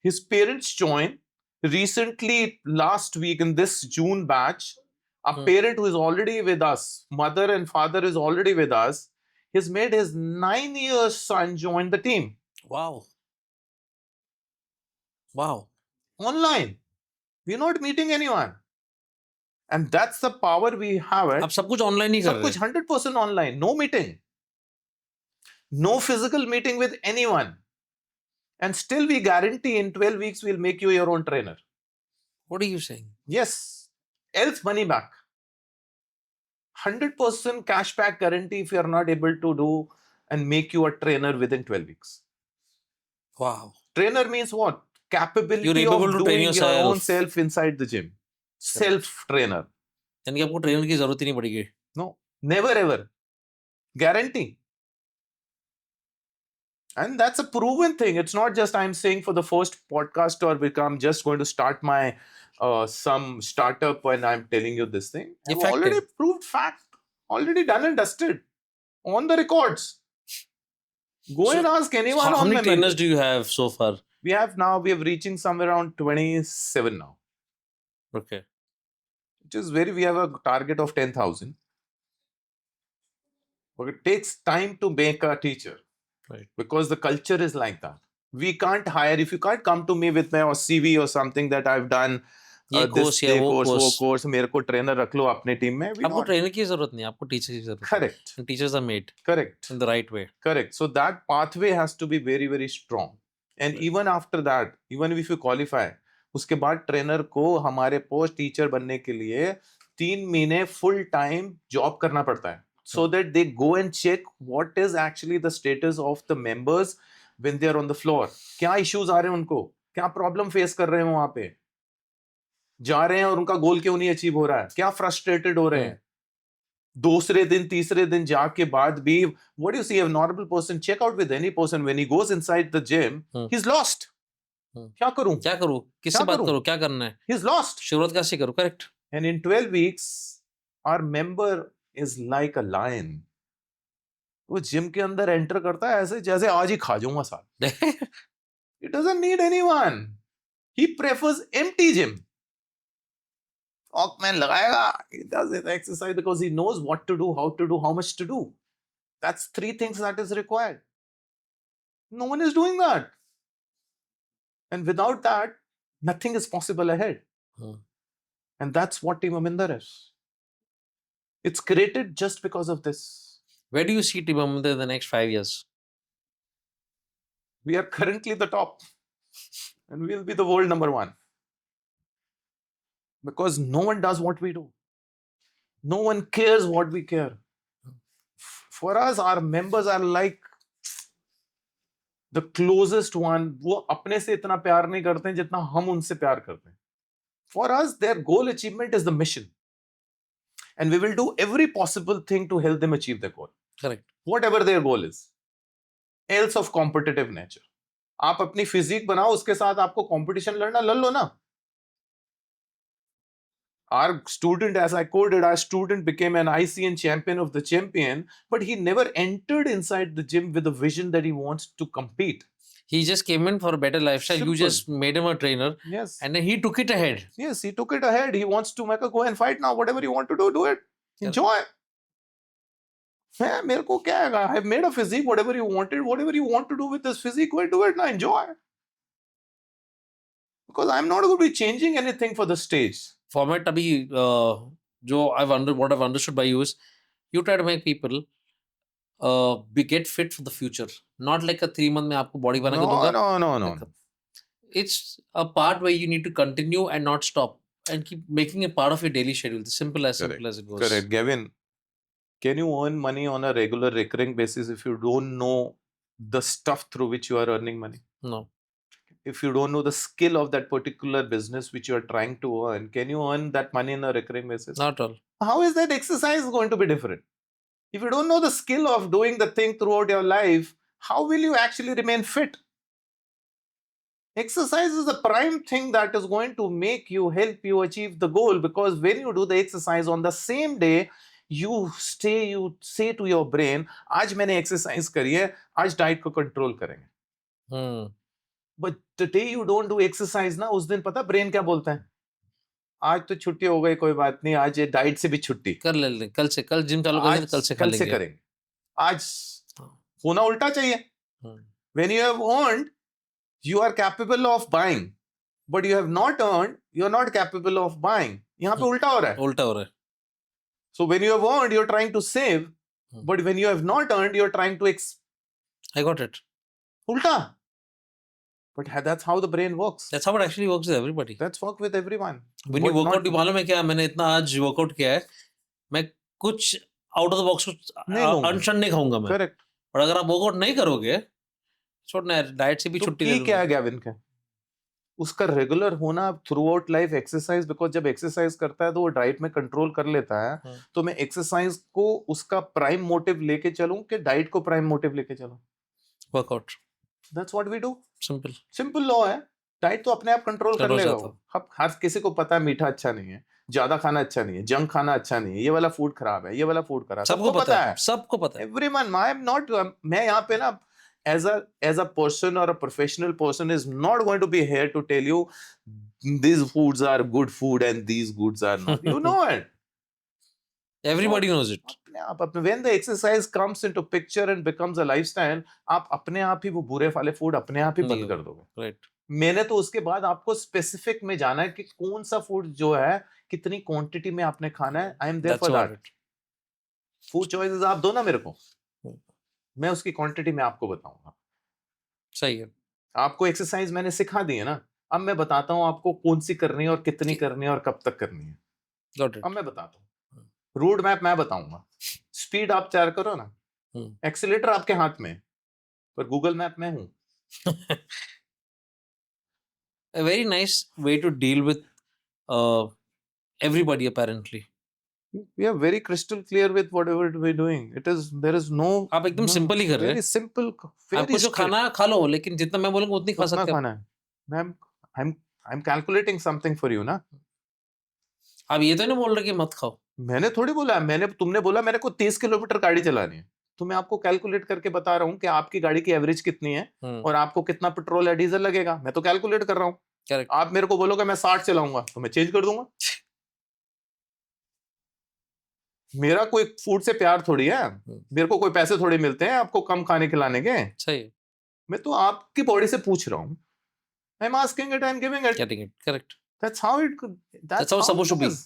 his parents join. Recently, last week in this June batch, a parent who is already with us, mother and father is already with us, he's made his 9-year son join the team. Wow. Online. We're not meeting anyone. And that's the power we have. अब सब कुछ online ही कर रहे हैं. सब कुछ 100% online. No meeting. No physical meeting with anyone. And still we guarantee in 12 weeks we'll make you your own trainer. What are you saying? Yes. Else money back. 100% cashback guarantee if you are not able to do and make you a trainer within 12 weeks. Wow. Trainer means what? Capability You're able of to doing train your yourself. own self inside the gym. Self-trainer. यानी आपको trainer की जरूरत ही नहीं पड़ेगी. No. Never ever. Guarantee. And that's a proven thing. It's not just I'm saying for the first podcast or I'm just going to start my some startup and I'm telling you this thing. I've already proved fact. Already done and dusted. On the records. Go and ask anyone. How many trainers do you have so far? We have reaching somewhere around 27 now. Okay. which is we have a target of 10,000. But it takes time to make a teacher. Right. Because the culture is like that. We can't hire, if you can't come to me with my CV or something that I've done, ये course या वो वो course, मेरे को trainer रख लो अपने team में. आपको ट्रेनर की जरूरत नहीं, आपको टीचर की जरूरत है. Correct. And teachers are made Correct. in the right way. Correct. So that pathway has to be very, very strong. And Right. even after that, even if you qualify, उसके बाद trainer को हमारे post teacher बनने के लिए 3 महीने full time job करना पड़ता है. So that they go and check what is actually the status of the members when they are on the floor. क्या issues आ रहे हैं उनको, क्या problem face कर रहे हैं वहां पे, जा रहे हैं और उनका गोल क्यों नहीं अचीव हो रहा है, क्या frustrated हो रहे हैं. दूसरे दिन तीसरे दिन जाके बाद भी, what do you see, a normal person, check out with any person, when he goes inside the gym, he's lost. क्या करूं, किससे बात करूं, क्या करना है, he's lost. शुरुआत कैसे करूं. Correct. And in 12 weeks our member is like a lion. वो जिम के अंदर एंटर करता है ऐसे जैसे आज ही खा जाऊंगा साथ. He doesn't need anyone. He prefers empty gym. Walkman लगाएगा. He does it exercise because he knows what to do, how to do, how much to do. That's 3 things that is required. No one is doing that. And without that, nothing is possible ahead. And that's what Team Aminder is. It's created just because of this. Where do you see Team Aminder in the next 5 years? We are currently the top. And we'll be the world number 1. Because no one does what we do. No one cares what we care. For us, our members are like the closest one. वो अपने से इतना प्यार नहीं करते हैं जितना हम उनसे प्यार करते हैं. For us, their goal achievement is the mission. And we will do every possible thing to help them achieve their goal. Correct. Whatever their goal is. Else of competitive nature. आप अपनी फिजिक बनाओ, उसके साथ आपको competition लड़ना, लड़ लो ना. Our student, as I quoted, our student became an ICN champion of the champion, but he never entered inside the gym with a vision that he wants to compete. He just came in for a better lifestyle. Simple. You just made him a trainer. Yes. And then he took it ahead. Yes, he took it ahead. He wants to make a go and fight now. Whatever you want to do it. Enjoy. मेरे को क्या है? I have made a physique. Whatever you wanted, whatever you want to do with this physique, go and do it now. Enjoy. Because I'm not going to be changing anything for the stage. Format अभी जो what I've understood by you is you try to make people get fit for the future. Not like a 3 month में आपको body बना के दूंगा. No. It's a part where you need to continue and not stop and keep making it part of your daily schedule. Simple as it goes. Correct. Gavin, can you earn money on a regular recurring basis if you don't know the stuff through which you are earning money? No. If you don't know the skill of that particular business which you are trying to earn, can you earn that money on a recurring basis? Not at all. How is that exercise going to be different? If you don't know the skill of doing the thing throughout your life, how will you actually remain fit? Exercise is the prime thing that is going to make you, help you achieve the goal, because when you do the exercise on the same day, you say to your brain, आज मैंने exercise करी है, आज diet को control करेंगे. But the day you don't do exercise ना, उस दिन पता brain क्या बोलता है? आज तो छुट्टी हो गई, कोई बात नहीं, आज ये डाइट से भी छुट्टी कर ले, कल जिम चालू करेंगे, कल से करेंगे. आज होना उल्टा चाहिए. When you have earned, you are capable of buying, but you have not earned, you are not capable of buying. यहाँ पे उल्टा हो रहा है. So when you have earned, you are trying to save, but when you have not earned, you are trying to I got it. Ulta. But that's how the brain works. That's how it actually works with everybody. That's work with everyone. When you work out, मालूम है क्या, मैंने इतना आज workout किया है, मैं कुछ आउट ऑफ द बॉक्स अनशन नहीं खाऊंगा मैं. करेक्ट. और अगर आप वर्कआउट नहीं करोगे, छोड़ना है, डाइट से भी छुट्टी ले लो. क्या है गैविन का? उसका रेगुलर होना through out life exercise, because जब एक्सरसाइज करता है तो वो डाइट में कंट्रोल कर लेता है. तो मैं एक्सरसाइज को उसका प्राइम मोटिव लेके चलूं कि डाइट को प्राइम मोटिव लेके चलूं? Workout. That's what we do. Simple law है. डाइट तो अपने आप कंट्रोल कर लेगा. अब हर किसी को पता है मीठा अच्छा नहीं है, ज्यादा खाना अच्छा नहीं है, जंक खाना अच्छा नहीं है, ये वाला फूड खराब है, ये वाला फूड खराब है. सबको पता है. सबको पता है. Everyone. मैं यहाँ पे ना as a person or a professional person is not going to be here to tell you these foods are good food and these goods are not. You know it. Everybody knows it. अपने आप अपने when the exercise comes into picture and becomes a lifestyle, आप अपने आप ही वो बुरे वाले food अपने आप ही नहीं बंद कर दोगे. Right. मैंने तो उसके बाद आपको स्पेसिफिक में जाना है कि कौन सा फूड जो है कितनी क्वांटिटी में आपने खाना है. I am there That's for all that. it. Food choices आप दो ना मेरे को, मैं उसकी क्वांटिटी में आपको बताऊंगा. सही है. आपको एक्सरसाइज मैंने सिखा दी है ना, अब मैं बताता हूँ आपको कौन सी करनी है और कितनी कि- करनी है और कब तक करनी है. Got it. अब मैं बताता हूँ. रोड मैप मैं बताऊंगा. स्पीड आप तैयार करो ना, एक्सीलेटर आपके हाथ में, पर गूगल मैप में हूँ. A very nice way to deal with everybody apparently. We are very crystal clear with whatever we're doing. There is no. आप एकदम सिंपल ही कर रहे Very हैं. simple. आपको Very जो खाना है खा लो, लेकिन जितना मैं बोलूंगा उतनी खा उतना सकते हैं. खाना है. Ma'am, I'm calculating something for you ना. आप ये तो नहीं बोल रहे कि मत खाओ. मैंने थोड़ी बोला, तुमने बोला मेरे को 30 किलोमीटर गाड़ी चलानी है, तो मैं आपको कैलकुलेट करके बता रहा हूँ कि आपकी गाड़ी की एवरेज कितनी है और आपको कितना पेट्रोल या डीजल लगेगा. मैं तो कैलकुलेट कर रहा हूँ. Correct. आप मेरे को बोलोगे मैं 60 चलाऊंगा, तो मैं चेंज कर दूंगा. मेरा कोई फूड से प्यार थोड़ी है. मेरे को कोई पैसे थोड़ी मिलते हैं आपको कम खाने खिलाने के. सही है. मैं तो आपकी बॉडी से पूछ रहा हूँ. I'm asking it, I'm giving it. Getting it. Correct. That's how it could. That's how it's supposed to be. is.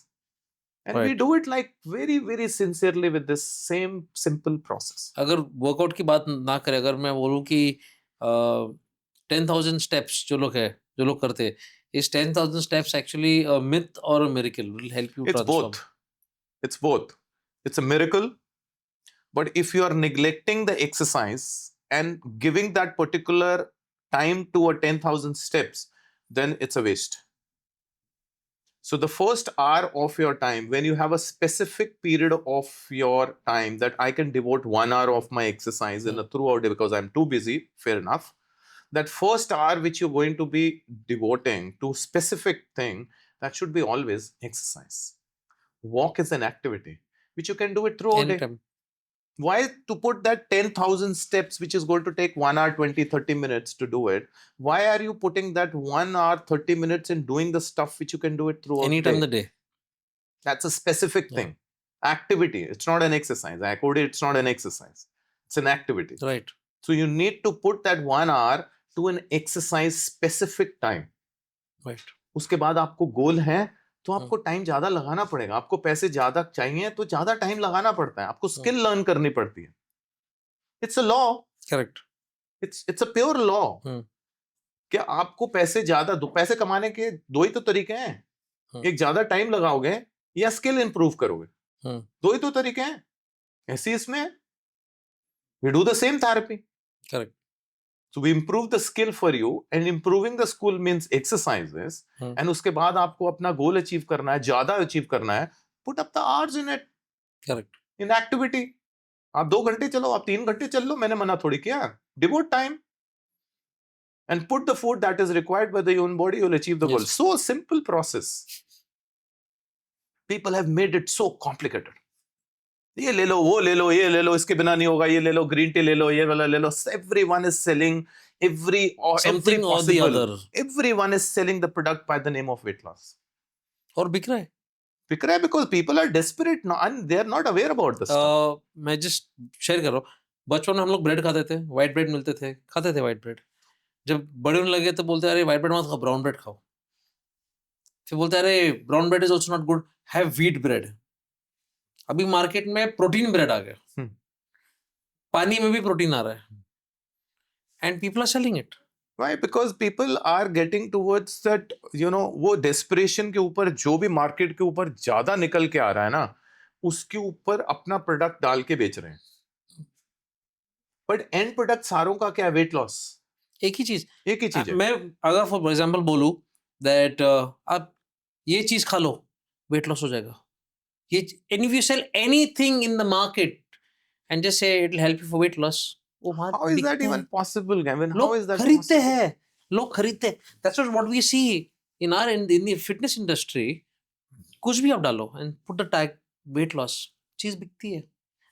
And we Right. do it like very, very sincerely with this same simple process. अगर workout की बात ना करें, अगर मैं बोलूँ कि 10,000 steps जो लोग करते हैं, is 10,000 steps actually a myth or a miracle? Will help you It's transform. both. It's both. It's a miracle. But if you are neglecting the exercise and giving that particular time to a 10,000 steps, then it's a waste. So the first hour of your time, when you have a specific period of your time that I can devote 1 hour of my exercise in a throughout day because I'm too busy, fair enough. That first hour which you're going to be devoting to specific thing, that should be always exercise. Walk is an activity which you can do it throughout day. Anytime. Why to put that 10,000 steps which is going to take 1 hour 20-30 minutes to do it? Why are you putting that 1 hour 30 minutes in doing the stuff which you can do it throughout Anytime day? the day. That's a specific thing. Activity. It's not an exercise. I quote it, it's not an exercise. It's an activity. Right. So you need to put that 1 hour to an exercise specific time. Right. उसके बाद आपको गोल है तो आपको time ज्यादा लगाना पड़ेगा. आपको पैसे ज्यादा चाहिए तो ज्यादा टाइम लगाना पड़ता है. आपको स्किल लर्न करनी पड़ती है. It's a law. Correct. It's a pure law कि आपको पैसे ज्यादा दो. पैसे कमाने के दो ही तो तरीके हैं. एक ज्यादा टाइम लगाओगे या स्किल इंप्रूव करोगे. दो ही तो तरीके हैं. ऐसी इसमें we do the same therapy. Correct. So we improve the skill for you, and improving the skill means exercises. And उसके बाद आपको अपना गोल अचीव करना है, ज्यादा अचीव करना है. Put up the hours in it. Correct. In activity. आप 2 घंटे चलो, आप 3 घंटे चल लो, मैंने मना थोड़ी किया. Devote time. And put the food that is required by the human body, you'll achieve the goal. Yes. So simple process. People have made it so complicated. ये ले लो, वो ले लो, ये ले लो, इसके बिना नहीं होगा, ये ले लो, ग्रीन टी ले लो, ये वाला ले लो. Everyone is selling Something or the other. Everyone is selling the product by the name of weight loss. और बिक रहा है. बिक रहा है because people are desperate now and they are not aware about this stuff. मैं just share कर रहा हूँ. बचपन में हम लोग ब्रेड खाते थे, व्हाइट ब्रेड मिलते थे, खाते थे व्हाइट ब्रेड. जब बड़े होने लगे तो बोलते अरे व्हाइट ब्रेड मत खाओ, ब्राउन ब्रेड खाओ. फिर बोलते अरे brown bread is also not good, have wheat bread. अभी मार्केट में प्रोटीन ब्रेड आ गया. पानी में भी प्रोटीन आ रहा है. And people are selling it. Why? Because people are getting towards that, वो desperation के ऊपर जो भी मार्केट के ऊपर ज्यादा निकल के आ रहा है ना, उसके ऊपर अपना प्रोडक्ट डाल के बेच रहे हैं. बट एंड प्रोडक्ट सारों का क्या है? Weight loss. एक ही चीज है. मैं अगर फॉर एग्जांपल बोलूं दैट आप ये चीज खा लो, वेट लॉस हो जाएगा. ये and if you sell anything in the market and just say it will help you for weight loss. How is that even possible, Gavin? How is that खरीदते possible? हैं, लोग खरीदते हैं. That's what we see in the fitness industry. कुछ भी आप डालो and put the tag weight loss, चीज बिकती है,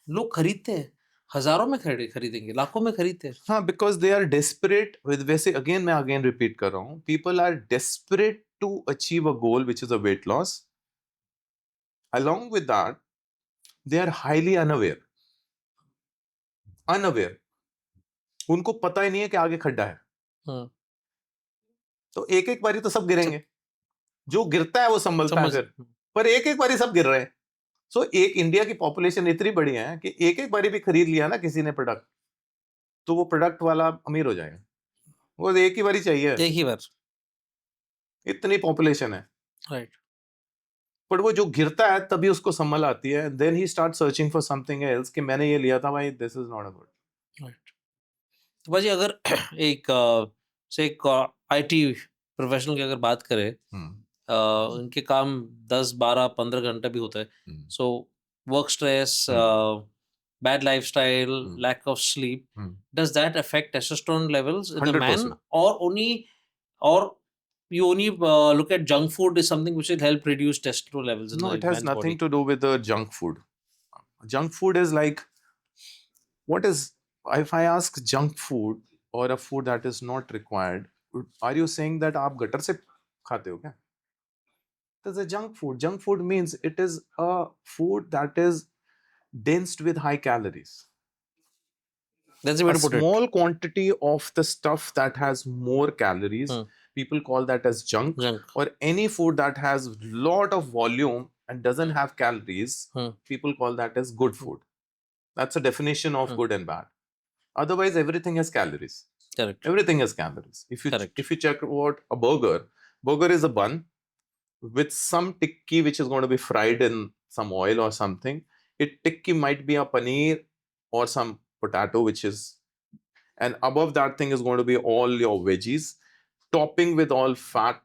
लोग खरीदते हैं. हजारों में खरीदेंगे, लाखों में खरीदते हैं. हाँ, because they are desperate with वैसे again मैं repeat कर रहा हूँ. People are desperate to achieve a goal which is a weight loss, along with that, they are highly unaware. उनको पता ही नहीं है कि आगे खड्डा है, हम्म, तो एक एक बारी तो सब गिरेंगे, जो गिरता है वो संभलता है समझ फिर, पर एक एक बारी सब गिर रहे हैं. सो एक इंडिया की पॉपुलेशन इतनी बड़ी है कि एक एक बारी भी खरीद लिया ना किसी ने प्रोडक्ट, तो वो प्रोडक्ट वाला अमीर हो जाएगा. वो एक ही बारी चाहिए, एक ही बार, इतनी पॉपुलेशन है. राइट. पर वो जो गिरता है तभी उसको संभल आती है. Then he start searching for something else कि मैंने ये लिया था भाई, this is not a good. Right. तो भाजी अगर एक से एक आईटी प्रोफेशनल की अगर बात करें, उनके काम 10 12 15 घंटे भी होता है, so work stress, bad lifestyle, lack of sleep, does that affect testosterone levels in a man, 100%. or you only look at junk food is something which will help reduce testosterone levels in No, the it has man's nothing body? to do with the junk food. Junk food is like, what is, if I ask junk food or a food that is not required, are you saying that आप gutter से खाते हो क्या? There's a junk food. Junk food means it is a food that is dense with high calories. That's the way A to put it. small quantity of the stuff that has more calories, people call that as junk. Junk. Or any food that has lot of volume and doesn't have calories, people call that as good food. That's a definition of good and bad. Otherwise, everything has calories. Correct. Everything has calories. Correct. If you check out a burger is a bun with some tikki which is going to be fried in some oil or something. Tikki might be a paneer or some potato which is, and above that thing is going to be all your veggies, topping with all fat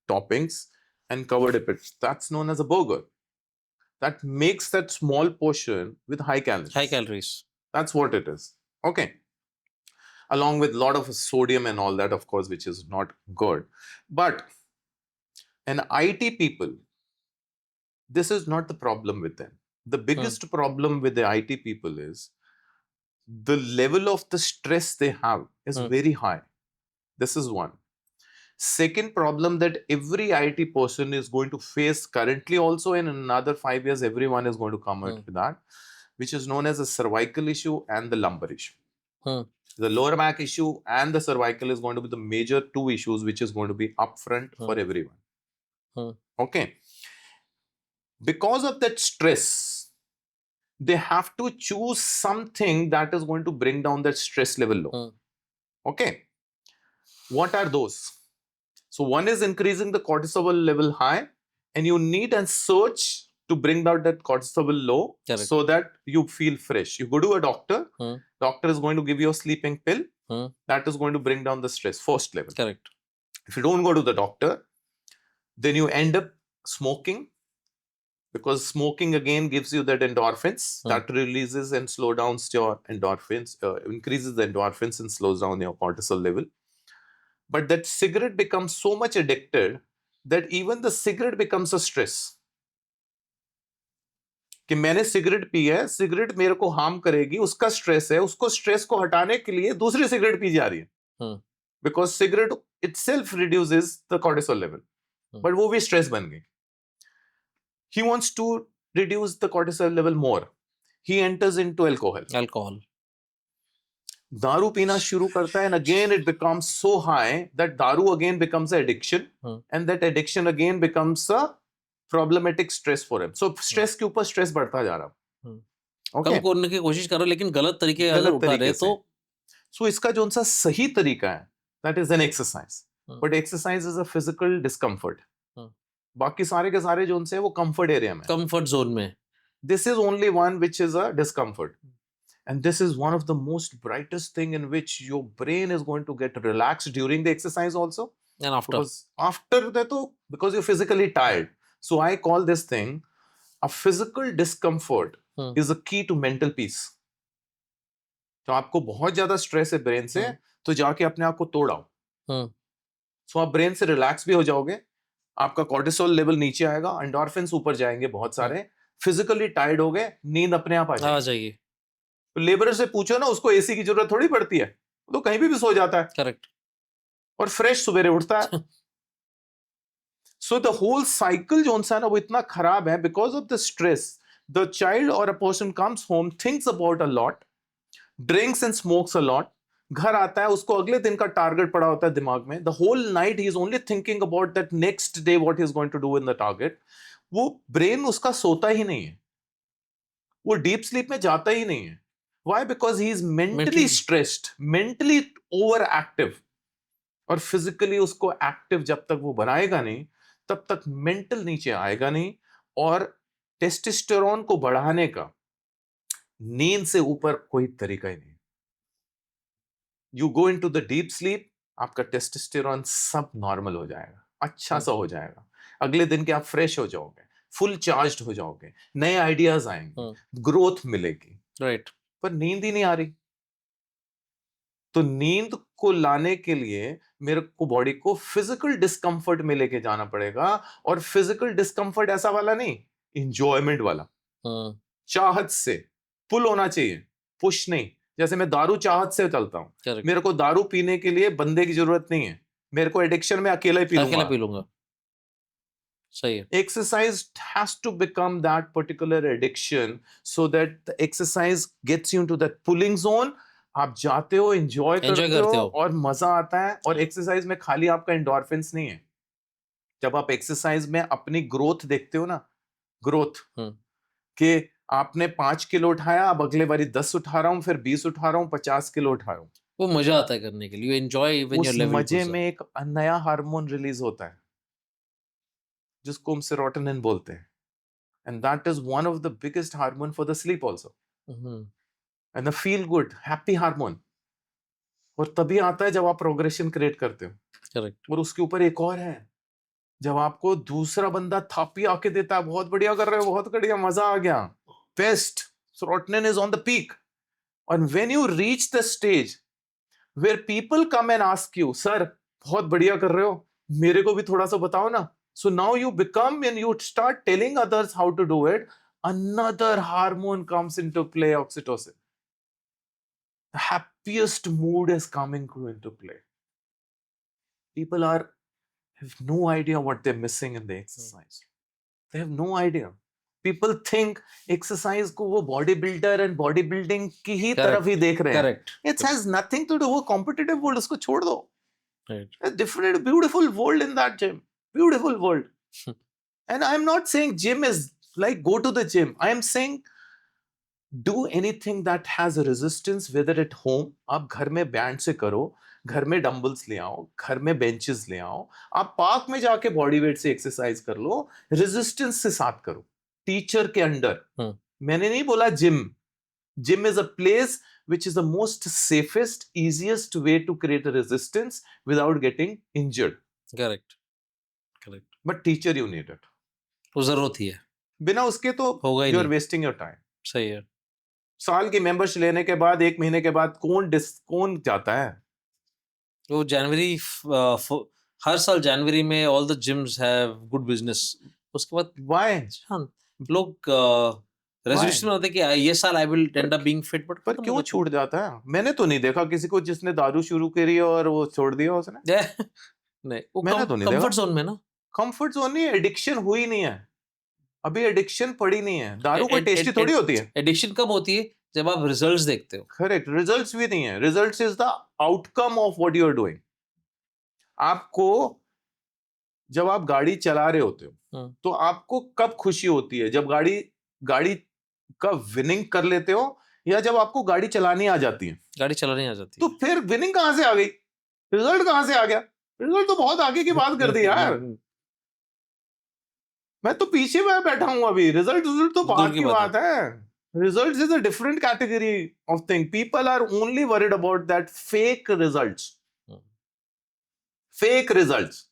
toppings and covered with it. That's known as a burger. That makes that small portion with high calories. High calories. That's what it is. Okay. Along with a lot of sodium and all that, of course, which is not good. But an IT people, this is not the problem with them. The biggest problem with the IT people is the level of the stress they have is very high. This is one. Second problem that every IT person is going to face currently also, in another 5 years, everyone is going to come out with that, which is known as a cervical issue and the lumbar issue. The lower back issue and the cervical is going to be the major two issues which is going to be upfront for everyone. Okay. Because of that stress, they have to choose something that is going to bring down that stress level low. Okay. What are those? So one is increasing the cortisol level high, and you need a search to bring down that cortisol low. Correct. So that you feel fresh. You go to a doctor, doctor is going to give you a sleeping pill, that is going to bring down the stress, first level. Correct. If you don't go to the doctor, then you end up smoking, because smoking again gives you that endorphins that releases and slow down your endorphins, increases the endorphins and slows down your cortisol level. But that cigarette becomes so much addicted that even the cigarette becomes a stress. कि मैंने cigarette P है, cigarette मेरे को harm करेगी, उसका stress है, उसको stress को हटाने के लिए दूसरी सिगरेट पी जा रही है, because cigarette itself reduces the cortisol level, but वो भी स्ट्रेस बन गई. He wants to reduce the cortisol level more. He enters into alcohol. दारू पीना शुरू करता है, and again it becomes so high that दारू again becomes an addiction, and that addiction again becomes a problematic stress for him. So stress के ऊपर stress बढ़ता जा रहा. कम करने की कोशिश कर रहे, लेकिन गलत तरीके अगर उठा रहे तो. So इसका जो सा सही तरीका है, that is an exercise. But exercise is a physical discomfort. बाकी सारे के सारे जो उनसे वो comfort area में, comfort zone में. This is only one which is a discomfort. And this is one of the most brightest thing in which your brain is going to get relaxed during the exercise also. And after. Because after that, because you're physically tired. So I call this thing a physical discomfort is a key to mental peace. तो आपको बहुत ज्यादा stress है brain से, तो जाके अपने आप को तोड़ाओ. सो आप ब्रेन से रिलैक्स भी हो जाओगे, आपका कॉर्टिसोल लेवल नीचे आएगा, एंडोर्फिन्स ऊपर जाएंगे बहुत सारे, फिजिकली टायर्ड हो गए, नींद अपने आप आ जाएगी. तो लेबरर से पूछो ना, उसको एसी की जरूरत थोड़ी पड़ती है, तो कहीं भी सो जाता है. करेक्ट. और फ्रेश सवेरे उठता है. सो द होल साइकिल जो सा ना वो इतना खराब है because of the stress. The child और a person comes home, thinks about a lot, drinks and smokes a lot. घर आता है, उसको अगले दिन का टारगेट पड़ा होता है दिमाग में. The whole night he is only thinking about that next day what he is going to do in the target. वो ब्रेन उसका सोता ही नहीं है, वो डीप स्लीप में जाता ही नहीं है. Why? Because he is mentally Mentally. Stressed, mentally over active. और फिजिकली उसको एक्टिव जब तक वो बनाएगा नहीं तब तक मेंटल नीचे आएगा नहीं. और टेस्टोस्टेरोन को बढ़ाने का नींद से ऊपर कोई तरीका ही नहीं. You go into the deep sleep, आपका टेस्टोस्टेरोन सब नॉर्मल हो जाएगा, अच्छा सा हो जाएगा. अगले दिन के आप फ्रेश हो जाओगे, फुल चार्ज्ड हो जाओगे, नए आइडियाज आएंगे, ग्रोथ मिलेगी. Right. पर नींद ही नहीं आ रही. तो नींद को लाने के लिए मेरे को बॉडी को फिजिकल डिस्कंफर्ट में लेके जाना पड़ेगा. और फिजिकल डिस्कंफर्ट ऐसा वाला नहीं, इंजॉयमेंट वाला, Hmm. चाहत से. पुल होना चाहिए, पुश नहीं. जैसे मैं दारू चाहत से चलता हूं, Correct. मेरे को दारू पीने के लिए बंदे की जरूरत नहीं है. मेरे को एडिक्शन में अकेला ही पी अकेला लूंगा. पी लूंगा. सही है. Exercise has to become that particular addiction so that the exercise gets you into that pulling zone. आप जाते हो, एंजॉय Enjoy करते करते हो हो. और मजा आता है. और एक्सरसाइज में खाली आपका एंडोर्फिन्स नहीं है. जब आप एक्सरसाइज में अपनी ग्रोथ देखते हो ना, ग्रोथ कि आपने 5 किलो उठाया, अब अगले बारी 10 उठा रहा हूं, फिर 20 उठा रहा हूं, 50 किलो उठा रहा हूं, वो मजा आता है करने के लिए. You enjoy when उस your level मजे goes up. में एक नया हार्मोन रिलीज होता है जिसको हम सेरोटोनिन बोलते हैं. And that is one of the biggest hormone for the sleep also. Mhm. And the feel good, happy hormone. और तभी आता है जब आप प्रोग्रेशन क्रिएट करते हो. Correct. और उसके ऊपर एक और है, जब आपको दूसरा बंदा थापी आके देता है, बहुत बढ़िया कर रहे हो, बहुत बढ़िया, मजा आ गया, best, serotonin is on the peak. And when you reach the stage where people come and ask you, sir, बहुत बढ़िया कर रहे हो, मेरे को भी थोड़ा सा बताओ ना. So now you become, and you start telling others how to do it, another hormone comes into play, oxytocin. The happiest mood is coming into play. People have no idea what they're missing in the exercise. They have no idea. People think exercise को वो body builder and body building की ही तरफ ही देख रहे हैं. Correct. It has nothing to do. वो competitive world, उसको छोड़ दो. Right. A different, beautiful world in that gym. Beautiful world. And I'm not saying gym is like go to the gym. I am saying do anything that has a resistance, whether at home, आप घर में band से करो, घर में dumbbells ले आओ, घर में बेंचेस ले आओ, आप पार्क में जाके बॉडी वेट से एक्सरसाइज कर लो, रेजिस्टेंस से साथ करो, टीचर के अंडर. मैंने नहीं बोला gym. Gym is a place which is the most safest, easiest way to create a resistance without getting injured. Correct. Correct. But teacher you need it. वो जरूरत ही है. बिना उसके तो होगा ही you are नहीं. wasting your time. सही है. साल की मेंबरशिप लेने के बाद 1 महीने के बाद कौन जाता है? वो जनवरी हर साल जनवरी में all the gyms have good business. उसके बाद Why? लोग रेजोल्यूशन होता है कि ये साल I will and up being fit. But पर क्यों छूट जाता है? मैंने तो नहीं देखा किसी को जिसने दारू शुरू करी और वो छोड़ दिया उसने. नहीं, वो मैंने तो नहीं देखा. कंफर्ट जोन में ना. कंफर्ट जोन नहीं है, एडिक्शन हुई नहीं है अभी. एडिक्शन पड़ी नहीं है. दारू कोई टेस्टी थोड़ी होती है. एडिक्शन कब होती है? जब आप रिजल्ट्स देखते हो. करेक्ट. रिजल्ट्स भी नहीं है. Results is the outcome of what you are doing. आपको जब आप गाड़ी चला रहे होते हो तो आपको कब खुशी होती है? जब गाड़ी का विनिंग कर लेते हो, या जब आपको गाड़ी चलानी आ जाती है? गाड़ी चलानी आ जाती है. तो फिर विनिंग कहां से आ गई? रिजल्ट कहां से आ गया? रिजल्ट तो बहुत आगे की बात कर दी यार. मैं तो पीछे में बैठा हूं अभी. रिजल्ट तो बात की बात है. Results is a different category of thing. People are only worried about that fake results. Fake results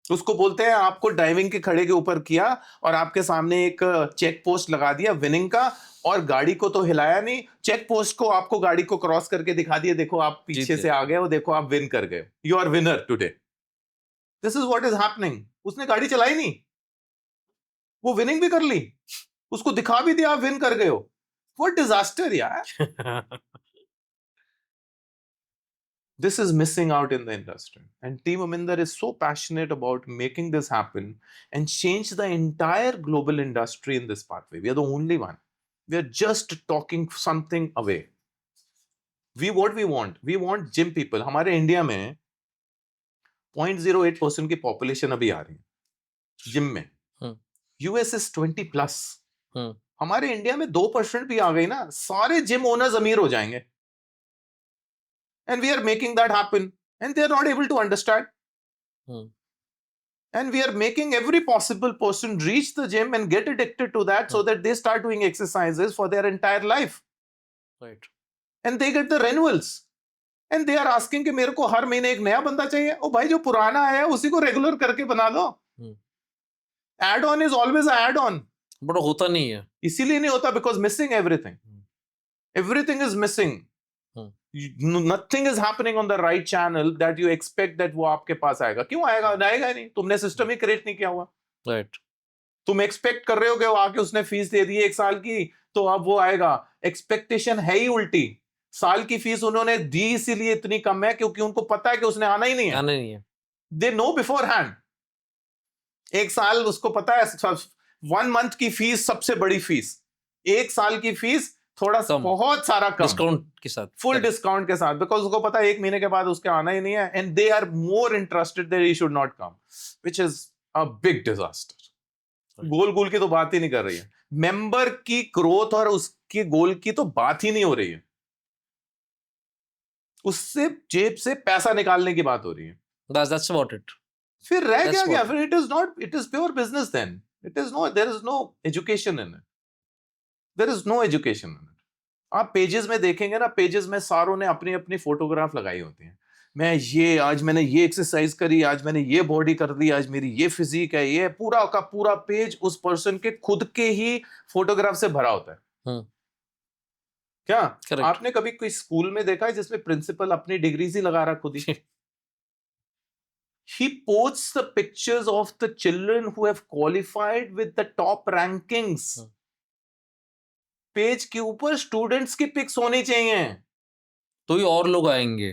उसको बोलते हैं. आपको ड्राइविंग के खड़े के ऊपर किया और आपके सामने एक चेक पोस्ट लगा दिया विनिंग का, और गाड़ी को तो हिलाया नहीं, चेक पोस्ट को आपको गाड़ी को क्रॉस करके दिखा दिया, देखो आप पीछे से आ गए हो, देखो आप विन कर गए, you are winner today. This is what is happening. उसने गाड़ी चलाई नहीं, वो विनिंग भी कर ली, उसको दिखा भी दिया आप विन कर गए हो. व्हाट डिजास्टर यार. This is missing out in the industry. And Team Aminder is so passionate about making this happen and change the entire global industry in this pathway. We are the only one. We are just talking something away. What we want gym people. हमारे India में 0.08% की population अभी आ रही है gym में. US is 20+. हमारे India में 2% भी आ गई ना, सारे जिम ओनर्स अमीर हो जाएंगे. And we are making that happen, and they are not able to understand. And we are making every possible person reach the gym and get addicted to that, so that they start doing exercises for their entire life. Right. And they get the renewals. And they are asking कि मेरे को हर महीने एक नया बंदा चाहिए. ओ भाई, जो पुराना है उसी को रेगुलर करके बना दो. Add on is always a add on. But होता नहीं है. इसीलिए नहीं होता, because missing everything. Everything is missing. Nothing is happening on the right channel that you expect that वो आपके पास आएगा. क्यों आएगा? आएगा नहीं. तुमने सिस्टम ही क्रिएट नहीं किया हुआ. Right. तुम एक्सपेक्ट कर रहे हो कि वो आके उसने फीस दे दी 1 साल की, तो अब वो आएगा. एक्सपेक्टेशन है ही उल्टी. साल की फीस उन्होंने दी इसीलिए इतनी कम है क्योंकि उनको पता है कि उसने आना ही नहीं है. आना नहीं है. They know beforehand. 1 साल उसको पता है. 1 month की फीस सबसे बड़ी फीस. 1 साल की फीस थोड़ा बहुत सारा कम डिस्काउंट के साथ, फुल डिस्काउंट के साथ, बिकॉज उसको पता है 1 महीने के बाद उसके आना ही नहीं है. And they are more interested that he should not come, which is a big disaster. Goal की तो बात ही नहीं कर रही है. मेंबर की ग्रोथ और उसके गोल की तो बात ही नहीं हो रही है. उससे जेब से पैसा निकालने की बात हो रही है. That's about it. फिर रह गया. फिर it is pure business then. There is no education in it. There is no education in it. आप पेजेस में देखेंगे ना, पेजेस में सारों ने अपनी अपनी फोटोग्राफ लगाई होती हैं. आज मैंने ये एक्सरसाइज करी, आज मैंने ये बॉडी कर दी, आज मेरी ये फिजिक है. ये पूरा का पूरा पेज उस पर्सन के खुद के ही फोटोग्राफ से भरा होता है. क्या Correct. आपने कभी कोई स्कूल में देखा है जिसमें प्रिंसिपल अपनी डिग्रीज ही लगा रहा खुद ही? He posts the pictures of the children who have qualified with the top rankings. Page के ऊपर स्टूडेंट्स की पिक्स होनी चाहिए, तो ही और लोग आएंगे.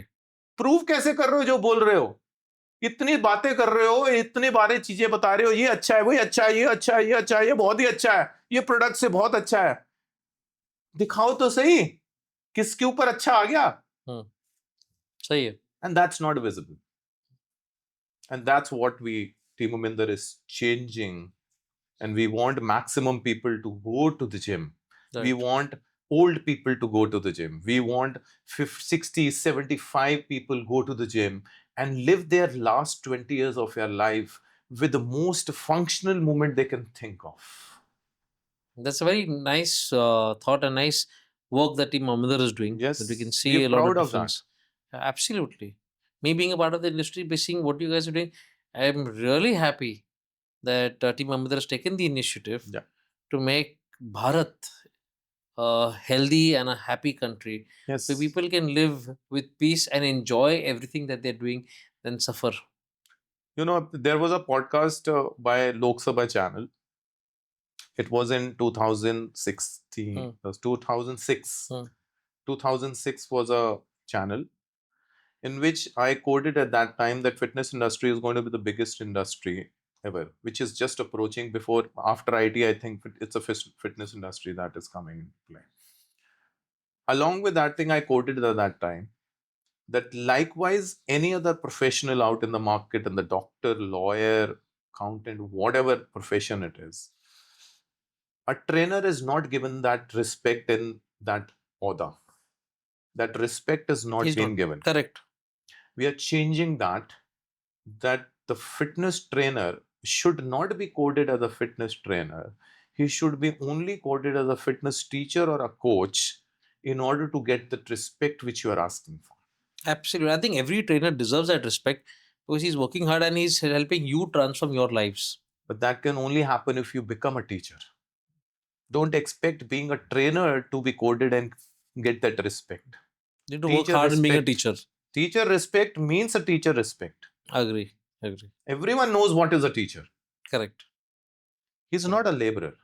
प्रूव कैसे कर रहे हो जो बोल रहे हो? इतनी बातें कर रहे हो, इतनी बारे चीजें बता रहे हो, ये अच्छा है, वही अच्छा है, ये अच्छा है, ये अच्छा है, ये बहुत ही अच्छा है, ये प्रोडक्ट से बहुत अच्छा है. दिखाओ तो सही किसके ऊपर अच्छा आ गया. सही है. And that's not visible. And that's what we team Aminder is changing, and we want maximum people to go to the gym. Right. We want old people to go to the gym. We want 60, 75 people go to the gym and live their last 20 years of their life with the most functional movement they can think of. That's a very nice thought and nice work that Team Aminder is doing. Yes, that we can see a lot of difference. That. Absolutely. Me being a part of the industry, by seeing what you guys are doing, I'm really happy that Team Aminder has taken the initiative to make Bharat a healthy and a happy country. Yes. So people can live with peace and enjoy everything that they're doing than suffer. You know, there was a podcast by Lok Sabha channel. It was in 2016. It was 2006. 2006 was a channel in which I quoted at that time that fitness industry is going to be the biggest industry ever, which is just approaching. After IT, I think it's a fitness industry that is coming into play. Along with that thing I quoted at that time, that likewise any other professional out in the market, and the doctor, lawyer, accountant, whatever profession it is, a trainer is not given that respect in that order. That respect is not being given. Correct. We are changing that the fitness trainer should not be coded as a fitness trainer. He should be only coded as a fitness teacher or a coach in order to get that respect which you are asking for. Absolutely. I think every trainer deserves that respect because he's working hard and he's helping you transform your lives. But that can only happen if you become a teacher. Don't expect being a trainer to be coded and get that respect. You need to work hard in being a teacher. Teacher respect means a teacher respect. Agree. Everyone knows what is a teacher. Correct. He's not a laborer.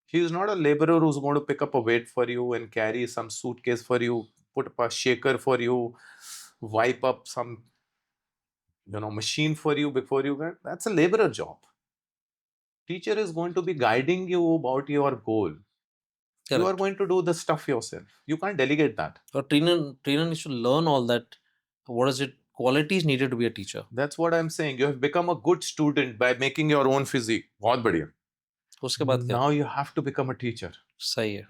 He's not a laborer who's going to pick up a weight for you and carry some suitcase for you, put up a shaker for you, wipe up some machine for you before you get. That's a laborer job. Teacher is going to be guiding you about your goal. You are Correct. going to do the stuff yourself. You can't delegate that. Or trainer needs to learn all that. What is it? Qualities needed to be a teacher. That's what I'm saying. You have become a good student by making your own physique. बहुत बढ़िया. उसके बाद क्या? Now you have to become a teacher. सही है.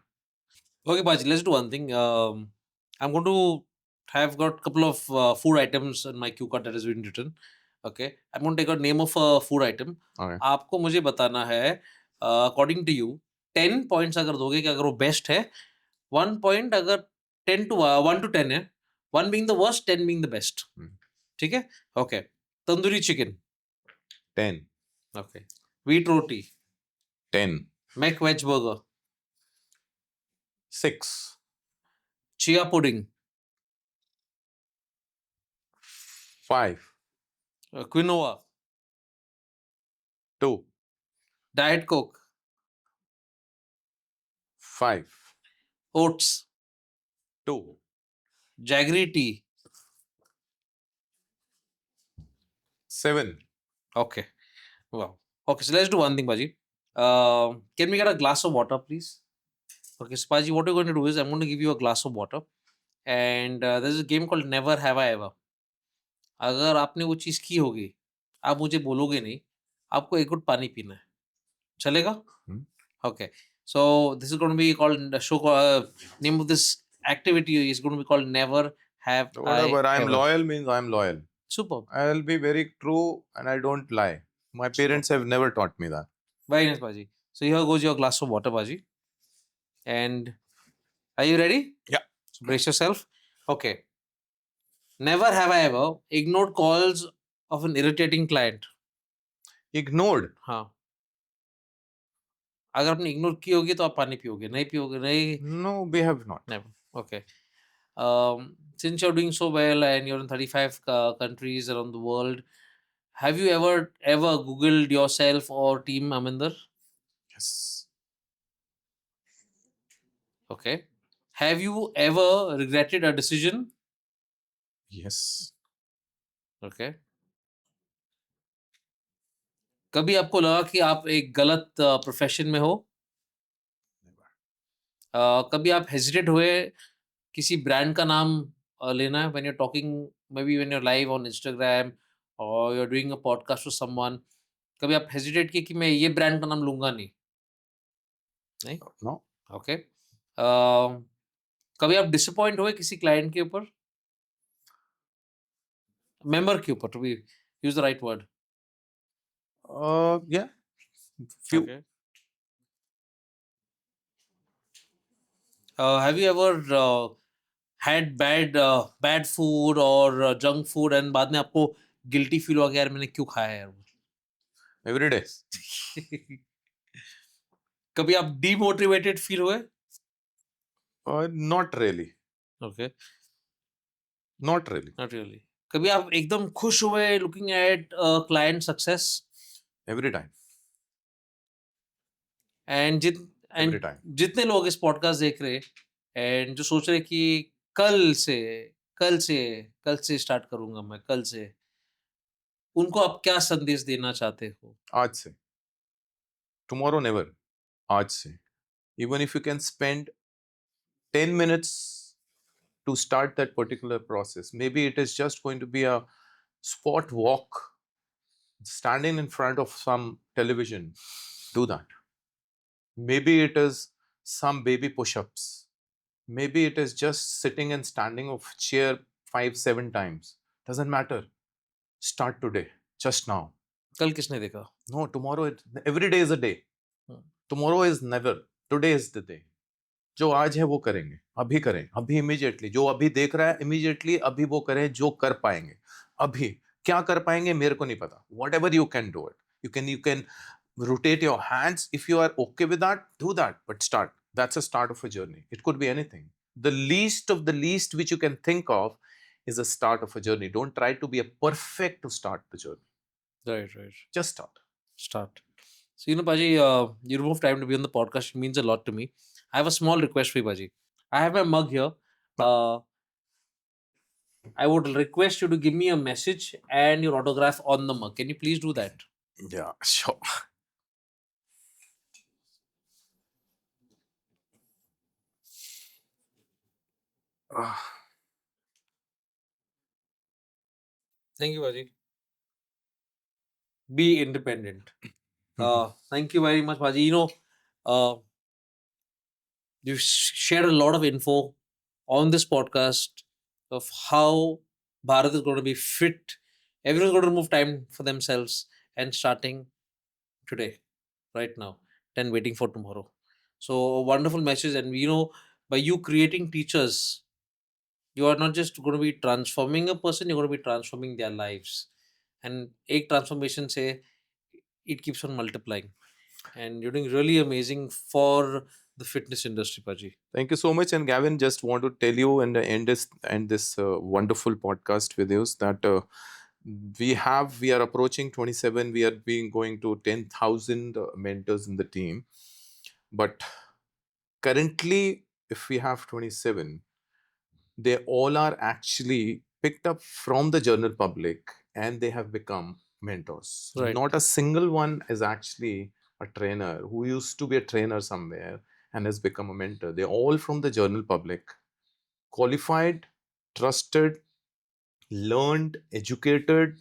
Okay, Baji, let's do one thing. I'm going to have got a couple of food items in my cue card that has been written. Okay, I'm going to take a name of a food item. Okay. आपको मुझे बताना है according to you 10 points अगर दोगे कि अगर वो best है, 1 पॉइंट अगर 1 to 10 है, 1 being the worst, 10 being the best. ठीक है? Okay. Tandoori chicken 10. Okay. Wheat roti 10. McVeg burger 6. Chia pudding 5. Quinoa 2. Diet Coke 5. Oats 2. Jaggery tea 7. Okay. Wow. Okay, so let's do one thing, Baji. Can we get a glass of water, please? Okay, so Baji, what we're going to do is I'm going to give you a glass of water, and there's a game called Never Have I Ever. अगर आपने वो चीज़ की होगी, आप मुझे बोलोगे नहीं, आपको एक घुट पानी पीना है. चलेगा? Okay. So this is going to be called the show. Name of this activity is going to be called Never Have Whatever. I I'm Ever. loyal means I'm loyal. Superb. I'll be very true and I don't lie. My parents have never taught me that. Very nice, Baji. So here goes your glass of water, Baji. And are you ready? Yeah. So brace yourself. Okay. Never have I ever ignored calls of an irritating client. Ignored. हाँ. अगर आपने ignore की होगी तो आप पानी पियोगे, नहीं पियोगे नहीं. No, we have not. Never. Okay. Since you're doing so well and you're in 35 countries around the world, have you ever Googled yourself or Team Aminder? Yes. Okay. Have you ever regretted a decision? Yes. Okay. कभी आपको लगा कि आप एक गलत profession में हो? कभी आप हेजिटेट हुए किसी ब्रांड का नाम लेना है when you are talking, maybe when you are live on Instagram और you are doing a podcast to someone, कभी आप हेजिटेट किए कि मैं ये ब्रांड का नाम लूंगा नहीं? नहीं? No. ओके. कभी आप डिसअपॉइंट हुए किसी क्लाइंट के ऊपर, मेंबर के ऊपर, to be use the right word? Yeah. Few. Okay. Have you ever had bad food or junk food and बाद में आपको गिल्टी फील हुआ कि यार मैंने क्यों खाया है यार वो? Every day. कभी आप डीमोटिवेटेड फील हुए? Not really. Okay. Not really. Not really. कभी आप एकदम खुश हुए looking at client success? Every time. And Every time. जितने लोग इस पॉडकास्ट देख रहे एंड जो सोच रहे कि कल से स्टार्ट करूंगा मैं, कल से, उनको आप क्या संदेश देना चाहते हो? आज से. Tomorrow never. आज से. Even if you can spend 10 minutes to start that particular process. Maybe it is just going to be a spot walk, standing in front of some television. Do that. Maybe it is some baby push-ups. Maybe it is just sitting and standing of chair 5-7 times. Doesn't matter. Start today, just now. कल किसने देखा? No, tomorrow, every day is a day. Tomorrow is never. Today is the day. जो आज है वो करेंगे, अभी करें, अभी इमीडिएटली. जो अभी देख रहा है इमीडिएटली अभी वो करें जो कर पाएंगे. अभी क्या कर पाएंगे मेरे को नहीं पता. Whatever you can do it. You can rotate your hands. If you are okay with that, do that. But start. That's a start of a journey. It could be anything. The least of the least which you can think of is a start of a journey. Don't try to be a perfect to start the journey. Right. Just start. So, Baji, you remove time to be on the podcast. It means a lot to me. I have a small request for you, Baji. I have my mug here. I would request you to give me a message and your autograph on the mug. Can you please do that? Yeah, sure. Ah, Thank you, Baji. Be independent. Thank you very much, Baji. Uh, you've shared a lot of info on this podcast of how Bharat is going to be fit. Everyone's going to remove time for themselves and starting today, right now, than waiting for tomorrow. So a wonderful message, and by you creating teachers, you are not just going to be transforming a person; you're going to be transforming their lives. And एक transformation say it keeps on multiplying, and you're doing really amazing for the fitness industry, Paji. thank you so much. And Gavin, just want to tell you and end this wonderful podcast with you that we are approaching 27. We are being going to 10,000 mentors in the team. But currently, if we have 27, they all are actually picked up from the general public and they have become mentors. Right. Not a single one is actually a trainer who used to be a trainer somewhere and has become a mentor. They're all from the general public, qualified, trusted, learned, educated,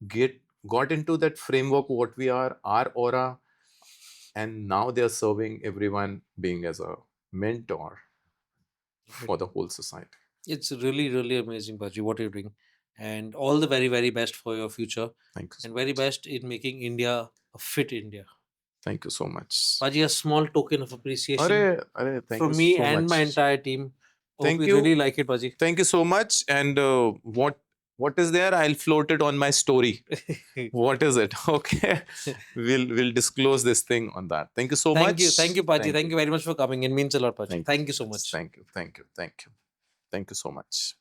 get got into that framework what we are, our aura, and now they are serving everyone being as a mentor for the whole society. It's really, really amazing, Paji, what you're doing. And all the very, very best for your future. Thank you so And very much. best in making India a fit India. Thank you so much. Paji, a small token of appreciation Thank you from me so and much. my entire team. Hope Thank you you. really like it, Paji. Thank you so much. And what is there? I'll float it on my story. What is it? Okay, we'll disclose this thing on that. Thank you so much. Thank you, Paji. Thank you very much for coming. It means a lot, Paji. Thank you so much. Thank you so much.